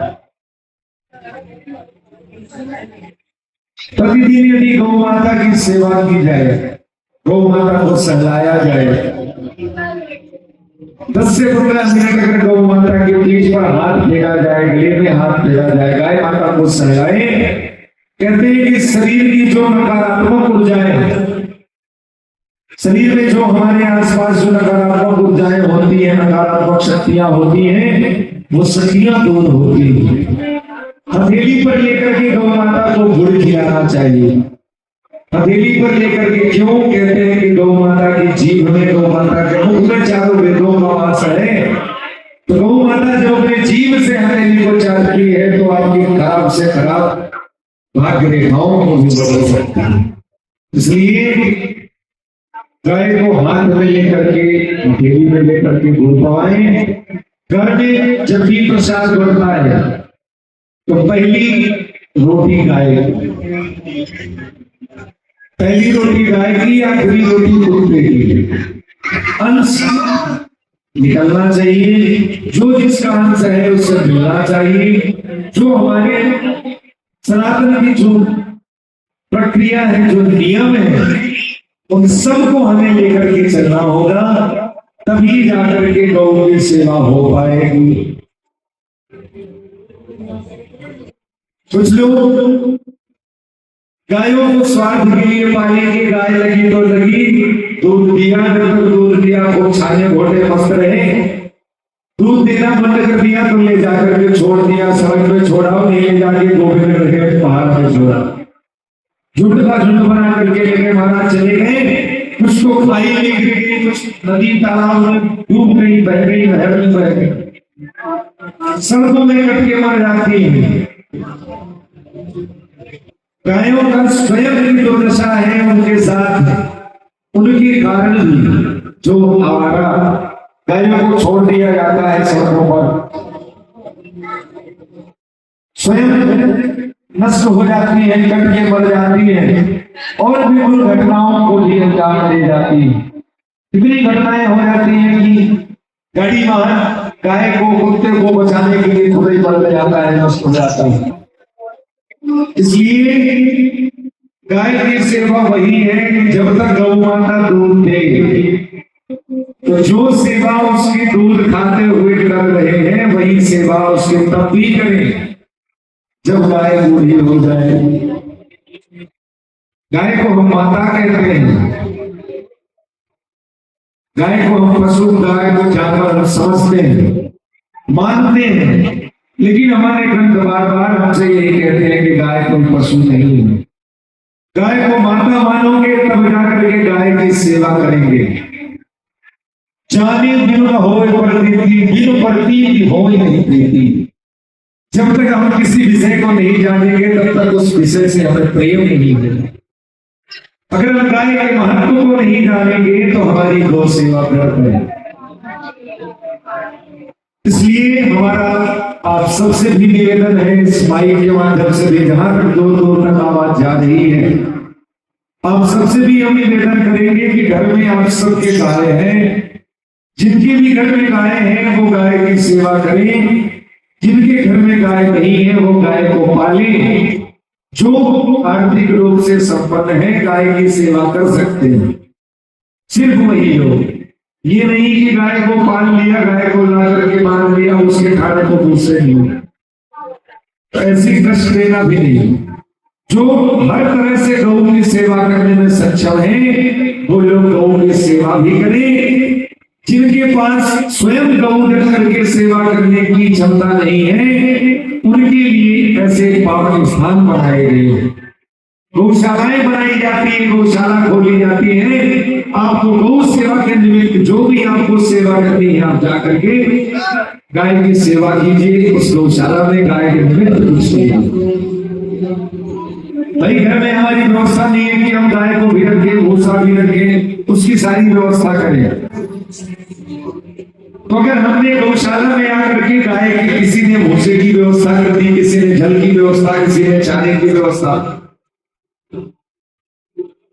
[SPEAKER 1] प्रतिदिन यदि गौ माता की सेवा की जाए, गौ माता को सहलाया जाए, 10 से 15 मिनट अगर गौ माता के पीठ पर हाथ फेरा जाए, गले में हाथ फेरा जाए, गाय माता को सहलाए, कहते हैं कि शरीर की जो नकारात्मक ऊर्जाएं, शरीर में जो हमारे आसपास जो नकारात्मक ऊर्जाएं होती है, नकारात्मक शक्तियां होती हैं, वो शक्तियां दूर होती हैं। हथेली पर लेकर के गौ माता को गुड़ खिलाना चाहिए। हथेली पर लेकर के क्यों? कहते हैं कि गौ माता की जीभ में, गौ माता के मुख में चारों वेदों का वास है। तो गौ माता जो अपने जीभ से हथेली को चाटती है तो आपकी खराब से खराब भाग्य रेखाओं को भी बदल सकती है। इसलिए गाय को हाथ में लेकर के, हथेली में लेकर के गुड़ पवाएं। घर में जब भी प्रसाद बढ़ता है तो पहली रोटी गाय की, पहली रोटी गाय की, आखिरी रोटी कुत्ते की। अंश निकलना चाहिए, जो जिसका अंश है उससे मिलना चाहिए। जो हमारे सनातन की जो प्रक्रिया है, जो नियम है, उन सबको हमें लेकर के चलना होगा, तभी जाकर के गौ की सेवा हो पाएगी। कुछ लोग गायों को स्वार्थ के लिए पालेंगे, गाय लगी तो लगी, दूध दिया तो दूध दिया, खूब छाने घोड़े मस्त रहे। दूध देना बंद कर दिया तो ले जाकर के छोड़ दिया, सड़क में छोड़ा, नहीं ले जाके गोबे रखे पहाड़ पे छोड़ा। झुंड का झुंड बना करके लेके महाराज चले गए, कुछ को खाई लेके गए, कुछ नदी तालाब में डूब गई, बह गई, नहर में बह गई, सड़कों में कट के मर जाती है। गायों का स्वयं की दुर्दशा है उनके साथ, उनके कारण भी जो आवारा गायों को छोड़ दिया जाता है सड़कों पर, स्वयं नष्ट हो जाती है, कट के मर जाती है, और भी उन घटनाओं को भी अंजाम दे जाती है। इतनी घटनाएं हो जाती हैं कि गाड़ी वाहन गाय को, कुत्ते को बचाने के लिए खुद ही बदल जाता है, नष्ट हो जाता है। इसलिए गाय की सेवा वही है कि जब तक गौ माता दूध दे, तो जो सेवा उसकी दूध खाते हुए कर रहे हैं वही सेवा उसके तब भी करें जब गाय बूढ़ी हो जाए। गाय को हम माता कहते हैं, गाय को हम पशु, गाय को जानवर समझते हैं, मानते हैं, लेकिन हमारे ग्रंथ बार बार हमसे यही कहते हैं कि गाय कोई पशु नहीं है। गाय को माता मानोगे तब जाकर के गाय की सेवा करेंगे। जाने बिनु न होए प्रतीति, बिनु प्रतीति होए नहीं प्रीति। जब तक हम किसी विषय को नहीं जानेंगे तब तक उस विषय से हमें प्रेम नहीं होगा। अगर हम गाय के महत्व को नहीं जानेंगे तो हमारी गौ सेवा व्यर्थ है। इसलिए हमारा आप सबसे भी निवेदन है, इस माइक के माध्यम से भी जहां तक दूर दूर तक आवाज जा रही है, आप सबसे भी हम निवेदन करेंगे कि घर में आप सबके गाय हैं, जिनके भी घर में गाय हैं वो गाय की सेवा करें, जिनके घर में गाय नहीं है वो गाय को पालें। जो आर्थिक रूप से संपन्न है गाय की सेवा कर सकते हैं, सिर्फ वही लोग। ये नहीं कि गाय को पाल लिया, गाय को ला करके बांध लिया, उसके खाने को दूसरे नहीं, तो ऐसी कष्ट देना भी नहीं। जो हर तरह से गौ की सेवा करने में सक्षम है वो लोग गौ की सेवा भी करें। जिनके पास स्वयं गौ रख करके सेवा करने की क्षमता नहीं है उनके लिए ऐसे पावन स्थान बनाए गए हैं, गौशालाएं बनाई जाती है, गौशाला खोली जाती है। आपको गौ सेवा के निमित्त जो भी आपको सेवा करनी है आप जाकर के गाय की सेवा कीजिए। उस गौशाला में गाय के निमित्त कुछ नहीं। भाई घर में हमारी व्यवस्था नहीं है कि हम गाय को भी रखें, भूसा भी रखें, उसकी सारी व्यवस्था करें। तो अगर हमने गौशाला में आकर के गाय की, किसी ने भूसे की व्यवस्था कर दी, किसी ने जल की व्यवस्था, किसी ने चारे की व्यवस्था,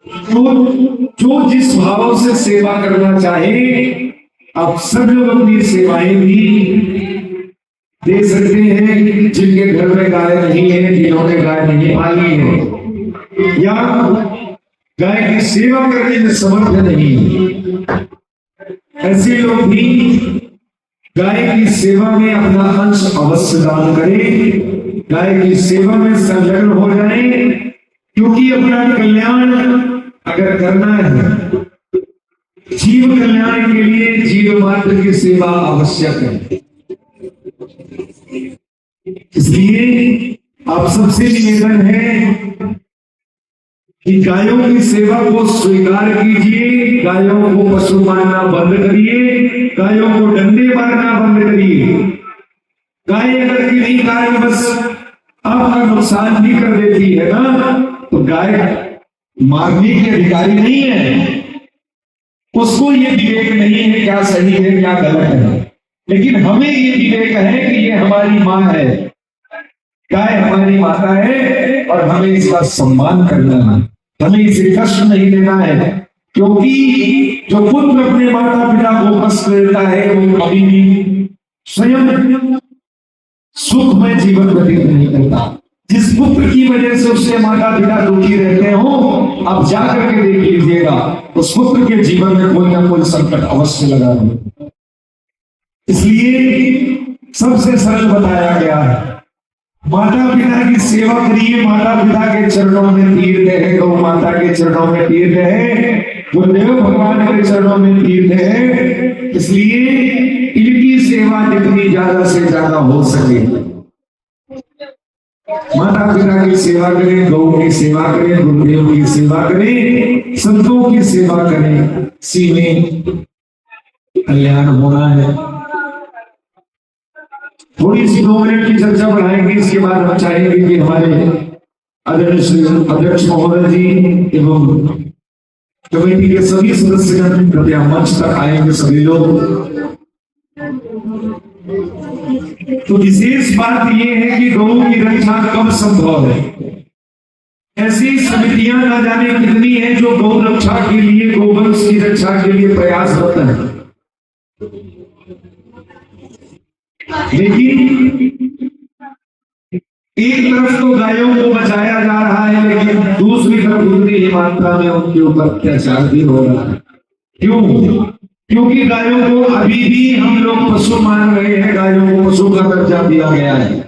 [SPEAKER 1] तो जो जिस भाव से सेवा करना चाहे आप सब लोग अपनी सेवाएं भी दे सकते हैं। जिनके घर में गाय नहीं है, जिन्होंने गाय नहीं पाली है या गाय की सेवा करने में समर्थ नहीं है, ऐसे लोग भी गाय की सेवा में अपना अंश अवश्य दान करें, गाय की सेवा में संलग्न हो जाएं, क्योंकि अपना कल्याण अगर करना है, जीव कल्याण के लिए जीव मात्र की सेवा आवश्यक है। इसलिए आप सबसे निवेदन है कि गायों की सेवा को स्वीकार कीजिए, गायों को पशु मानना बंद करिए, गायों को डंडे मारना बंद करिए। गाय अगर किसी कारण बस आपका नुकसान भी कर देती है ना, तो गाय मारने के अधिकारी नहीं है, उसको ये विवेक नहीं है क्या सही है क्या गलत है। लेकिन हमें ये विवेक है कि ये हमारी माँ है, गाय हमारी माता है और हमें इसका सम्मान करना है, हमें इसे कष्ट नहीं देना है। क्योंकि जो पुत्र अपने माता पिता को कष्ट देता है वो कभी भी स्वयं सुखमय जीवन व्यतीत नहीं करता। जिस पुत्र की वजह से उससे माता पिता दुखी रहते हो, आप जाकर के देख लीजिएगा उस पुत्र के जीवन में कोई ना कोई संकट अवश्य लगा है। इसलिए सबसे सरल बताया गया है, माता पिता की सेवा करिए। माता पिता के चरणों में तीर्थ है, गौ माता के चरणों में तीर्थ है, गुरुदेव भगवान के चरणों में तीर्थ है। इसलिए इनकी सेवा जितनी ज्यादा से ज्यादा हो सके, माता पिता की सेवा करें, गौ की सेवा करें, गुरुदेव की सेवा करें, संतों की सेवा करें, इसी में कल्याण होना है। थोड़ी सी 2 मिनट की चर्चा बढ़ाएंगे, इसके बाद हम चाहेंगे कि हमारे अध्यक्ष महोदय जी एवं कमेटी के सभी सदस्यगण कृपया मंच तक आएंगे सभी लोग। तो विशेष बात यह है कि गौ की रक्षा कब संभव है। ऐसी समितियां न जाने कितनी हैं जो गौ रक्षा के लिए, गौवंश की रक्षा के लिए प्रयासरत हैं, लेकिन एक तरफ तो गायों को बचाया जा रहा है, लेकिन दूसरी तरफ उतनी ही मात्रा में उनके ऊपर अत्याचार भी हो रहा है। क्यों? क्योंकि गायों को अभी भी हम लोग पशु मान रहे हैं, गायों को पशु का दर्जा दिया गया है।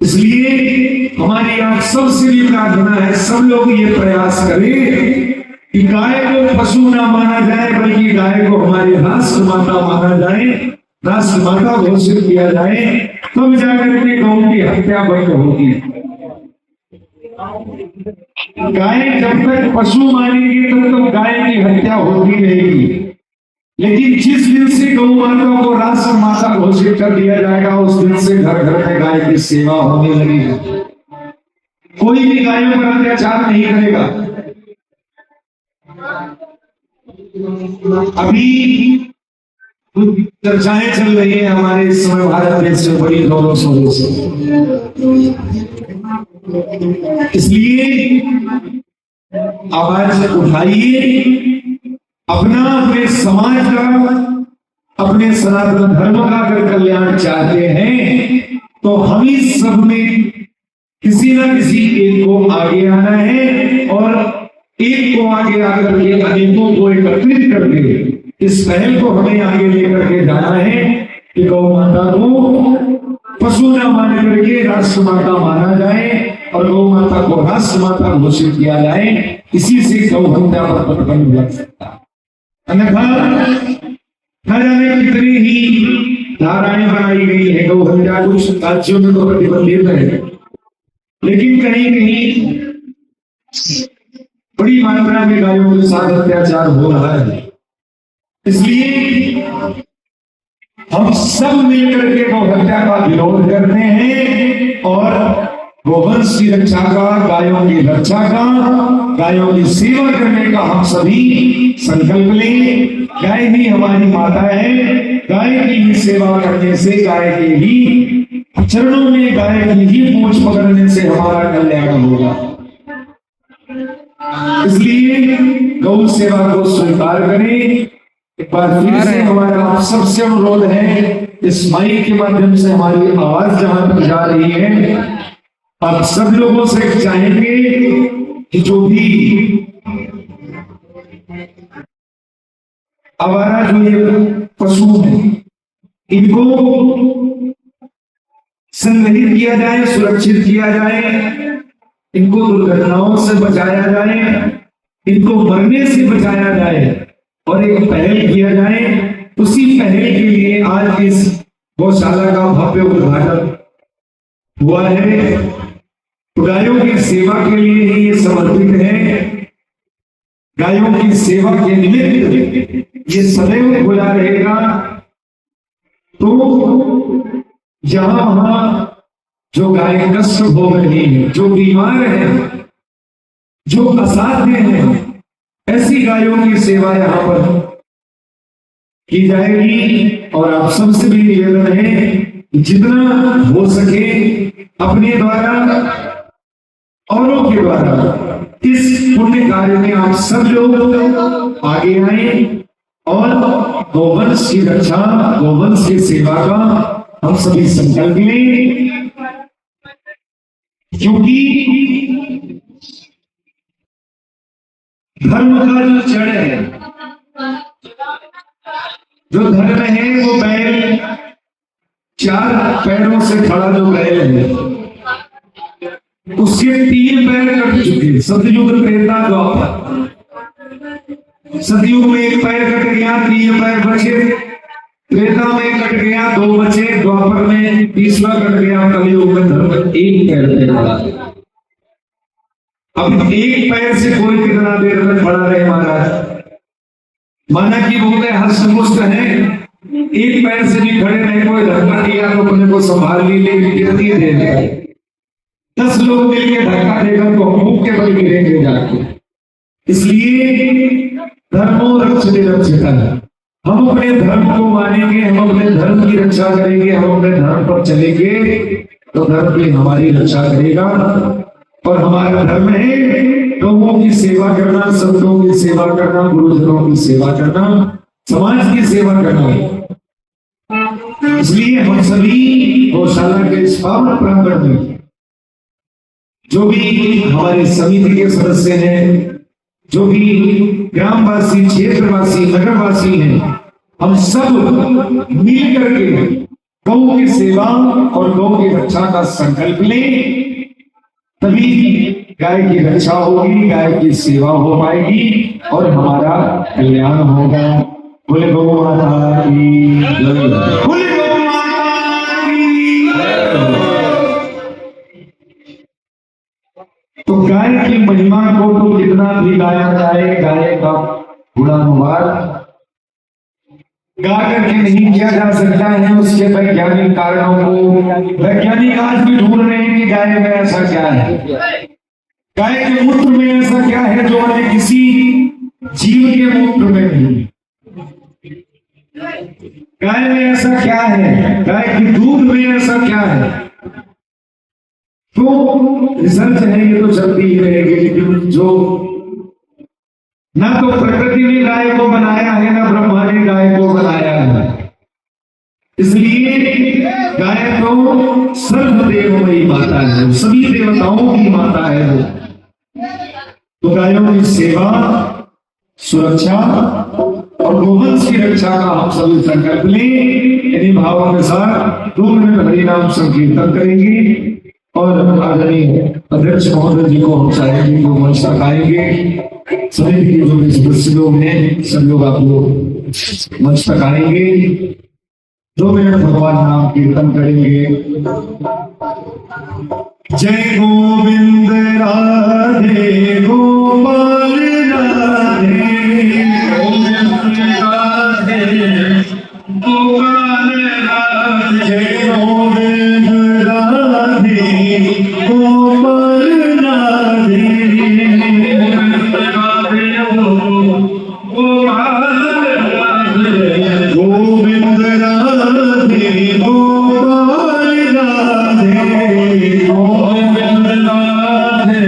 [SPEAKER 1] इसलिए हमारी आप सबसे भी प्रार्थना है, सब लोग ये प्रयास करें कि गाय को पशु ना माना जाए, बल्कि गाय को हमारी राष्ट्र माता माना जाए, राष्ट्र माता घोषित किया जाए, तब जाकर के गौ की हत्या बंद होगी। गाय जब तक पशु मानेगी तब तक गाय की हत्या होती रहेगी, लेकिन जिस दिन से गौ माता को राष्ट्र माता घोषित कर दिया जाएगा उस दिन से घर घर में गाय की सेवा होने लगेगी। कोई भी गायों पर अत्याचार नहीं करेगा। अभी चर्चाएं चल रही है हमारे इस समय भारत देश में बड़ी गौरव से, इसलिए आवाज उठाइए, अपना, अपने समाज का, अपने सनातन धर्म का अगर कल्याण चाहते हैं तो हम ही सब में किसी न किसी एक को आगे आना है, और एक को आगे आकर के अनेकों को एकत्रित करके इस पहल को हमें आगे लेकर के जाना है कि गौ माता को पशु न मान करके राष्ट्र माता माना जाए और गौ माता को राष्ट्र माता घोषित किया जाए। इसी से गौ हत्या पर प्रतिबंध लग सकता है। अन्यथा न जाने कितनी ही धाराएं बनाई गई है गौ हत्या, कुछ राज्यों में तो प्रतिबंधित है, लेकिन कहीं कहीं बड़ी मात्रा में गायों के साथ अत्याचार हो रहा है। इसलिए हम सब मिलकर के गौ हत्या का विरोध करते हैं और गोवंश की रक्षा का, गायों की रक्षा का, गायों की सेवा करने का हम सभी संकल्प लें। गाय ही हमारी माता है, गाय की ही सेवा करने से, गाय के ही चरणों में, गाय की ही पूंछ पकड़ने से हमारा कल्याण होगा। इसलिए गौ सेवा को स्वीकार करें। एक बार फिर से हमारा आप सबसे अनुरोध है, इस माइक के माध्यम से हमारी आवाज जहां तक जा रही है, आप सब लोगों से चाहेंगे कि जो भी आवारा जो ये पशु है इनको संग्रहित किया जाए, सुरक्षित किया जाए, इनको दुर्घटनाओं से बचाया जाए, इनको मरने से बचाया जाए और एक पहल किया जाए। उसी पहल के लिए आज इस गौशाला का भव्य उद्घाटन हुआ है। गायों की सेवा के लिए ही ये समर्पित है। गायों की सेवा के निमित्त ये सदैव खुला रहेगा। तो जहां वहां जो गाय कष्ट हो रही है, जो बीमार है, जो असाध्य है, ऐसी गायों की सेवा यहाँ पर की जाएगी। और आप सबसे भी निवेदन है जितना हो सके अपने द्वारा, औरों के द्वारा इस पुण्य कार्य में आप सब लोग आगे आए और गोवंश की रक्षा, गोवंश की सेवा का हम सभी संकल्प लें। क्योंकि धर्म का जो जड़ है, जो धर्म है वो बैल, चार पैरों से खड़ा जो बैल है उसके 3 पैर कट चुके। सतयुग, त्रेता, द्वापर। सतयुग में 1 पैर कट गया, 3 पैर बचे। त्रेता में कट गया, 2 बचे। द्वापर में 30वां कट गया। कलयुग में धर्म 1 पैर पे खड़ा है। अब 1 पैर से कोई कितना देर तक खड़ा रहे महाराज? माना कि बहुत हष्टपुष्ट है, 1 पैर से भी खड़े रहे, कोई धक्का दिया तो अपने को संभाल ली, लेकिन कितनी देर है? 10 लोग मिलकर धक्का देकर तो मुंह के बल गिरेंगे जाके। इसलिए धर्मो रक्षते रक्षिता, हम अपने धर्म को मानेंगे, हम अपने धर्म की रक्षा करेंगे, हम अपने धर्म पर चलेंगे तो धर्म भी हमारी रक्षा करेगा। और हमारा धर्म है लोगों की सेवा करना, संतों की सेवा करना, गुरुजनों की सेवा करना, समाज की सेवा करना। इसलिए हम सभी गौशाला के इस पावन प्रांगण में जो भी हमारे समिति के सदस्य हैं, जो भी ग्रामवासी, क्षेत्रवासी, नगरवासी हैं, हम सब मिल करके गौ की सेवा और गौ की रक्षा का संकल्प लें। तभी गाय की रक्षा होगी, गाय की सेवा हो पाएगी और हमारा कल्याण होगा। बोले गौ माता की जय, बोले गौ माता की जय। तो गाय की महिमा को तो कितना भी गाया जाए, गाय का गुणानुवाद गा करके नहीं किया जा सकता है। उसके वैज्ञानिक कारणों को वैज्ञानिक आज भी ढूंढ रहे हैं कि गाय में ऐसा क्या है, गाय के मूत्र में ऐसा क्या है जो अन्य किसी जीव के मूत्र में नहीं। गाय में ऐसा क्या है, गाय के दूध में ऐसा क्या है। तो रिसर्च है, ये तो चलती ही रहेगी, लेकिन जो ना तो प्रकृति ने गाय को बनाया है, ना ब्रह्मा ने गाय को बनाया है। इसलिए गाय तो सर्वदेवमयी माता है, सभी देवताओं की माता है वो। तो गायों की सेवा, सुरक्षा और गोवंश की रक्षा का हम सभी संकल्प लें। इन्हीं भावों के साथ 2 मिनट हरिनाम संकीर्तन करेंगे और आदरणीय अध्यक्ष महोदय जी को हम चाहेंगे वो मंच तकाएंगे। सभी के जो भी सदस्य लोग हैं सब लोग आप लोग मंच तकाएंगे। 2 मिनट भगवान नाम कीर्तन करेंगे। जय गोविंद राधे गोपाल राधे गोविंद राधे गोपाल राधे जय गोविंद राधे गोपाल राधे गोविंद राधे गोपाल राधे गोविंद राधे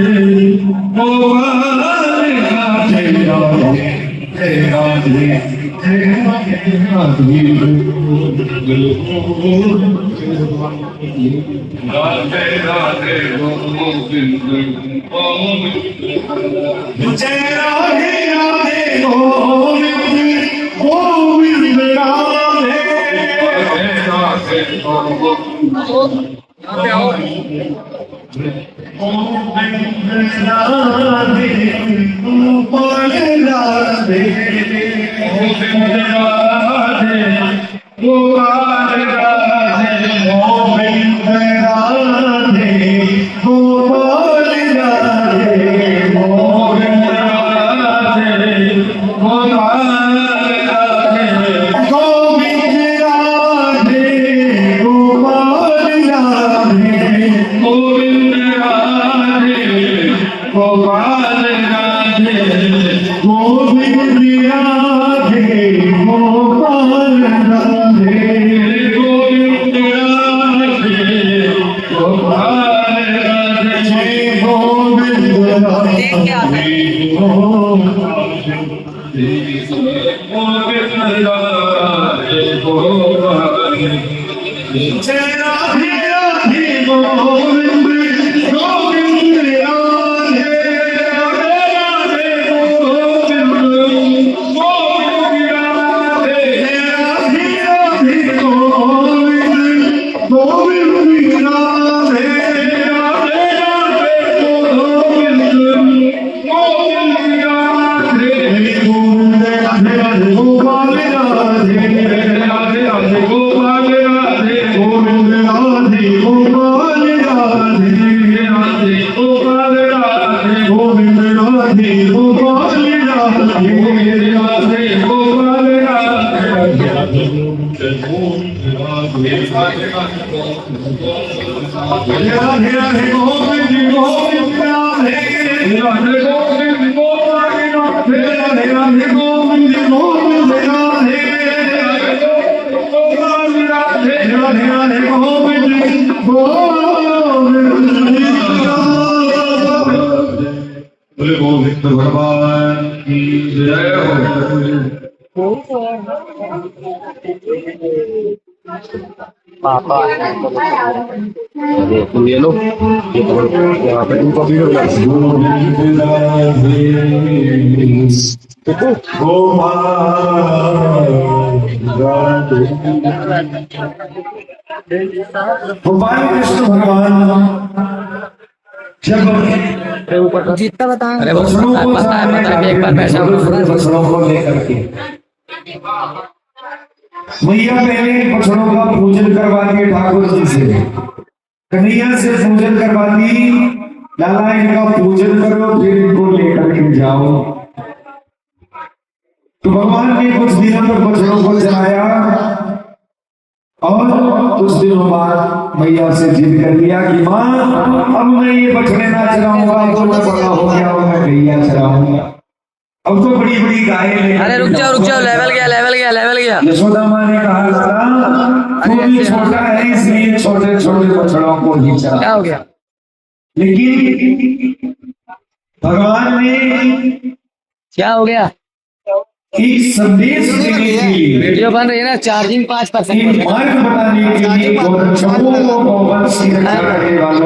[SPEAKER 1] गोपाल राधे जय राधे जय राधे राधे गोविंद जय राधे राधे गोविंद गोविंद राधे राधे गोपाल राधे गोविंद राधे गोपाल राधे गोविंद राधे गोपाल राधे गोविंद राधे गोपाल राधे गोविंद राधे गोपाल राधे गोविंद राधे गोपाल राधे गोविंद राधे गोपाल राधे गोविंद राधे गोपाल राधे जय गोविंद राधे गोविंद राधे गोपाल जय राधे राधे गोविंद गोविंद राधे राधे गोविंद गोविंद राधे राधे राधे गोविंद गोविंद राधे राधे राधे गोविंद गोविंद राधे गोविंद राधे गोपाल राधे राधे राधे गोपाल राधे गोविंद राधे गोपाल राधे राधे गोपाल राधे गोविंद राधे गोपाल राधे राधे गोपाल राधे राधे गोविंद गोविंद राधे राधे गोविंद गोपाल राधे राधे राधे गोविंद गोविंद राधे गोपाल राधे राधे राधे गोविंद बोले गोविंद भगवान की जय हो।
[SPEAKER 2] पापा ये लो यहाँ पे तुमको वीडियो
[SPEAKER 1] भगवान कृष्ण भगवान जब
[SPEAKER 3] जितना बताएं
[SPEAKER 2] अरे बछड़ों को पता है एक बार बैठा
[SPEAKER 1] बछड़ों को लेकर के मैया पहले बछड़ों का पूजन करवा दिए ठाकुर जी से, कन्हैया से पूजन करवा दी, लाला इनका पूजन करो फिर इनको लेकर के जाओ। तो भगवान ने कुछ दिनों तक बछड़ों को चलाया और कुछ दिनों बाद मैया से जिद कर लिया कि माँ अब मैं ये बछड़े ना चलाऊंगा, तो मैं बड़ा हो गया हूं, मैं गैया चलाऊंगा। अब तो बड़ी बड़ी गायें।
[SPEAKER 3] अरे रुक जाओ लेवल गया।
[SPEAKER 1] यशोदा माँ ने कहा तू भी छोटा है इसलिए छोटे छोटे बछड़ों को ही चला।
[SPEAKER 3] क्या हो गया?
[SPEAKER 1] लेकिन भगवान ने
[SPEAKER 3] क्या हो गया?
[SPEAKER 1] एक संदेश देने के लिए,
[SPEAKER 3] वीडियो बन रही है ना, चार्जिंग 5%
[SPEAKER 1] एक मार्ग बताने के लिए गौरक्षकों को वंश की रक्षा करने वालों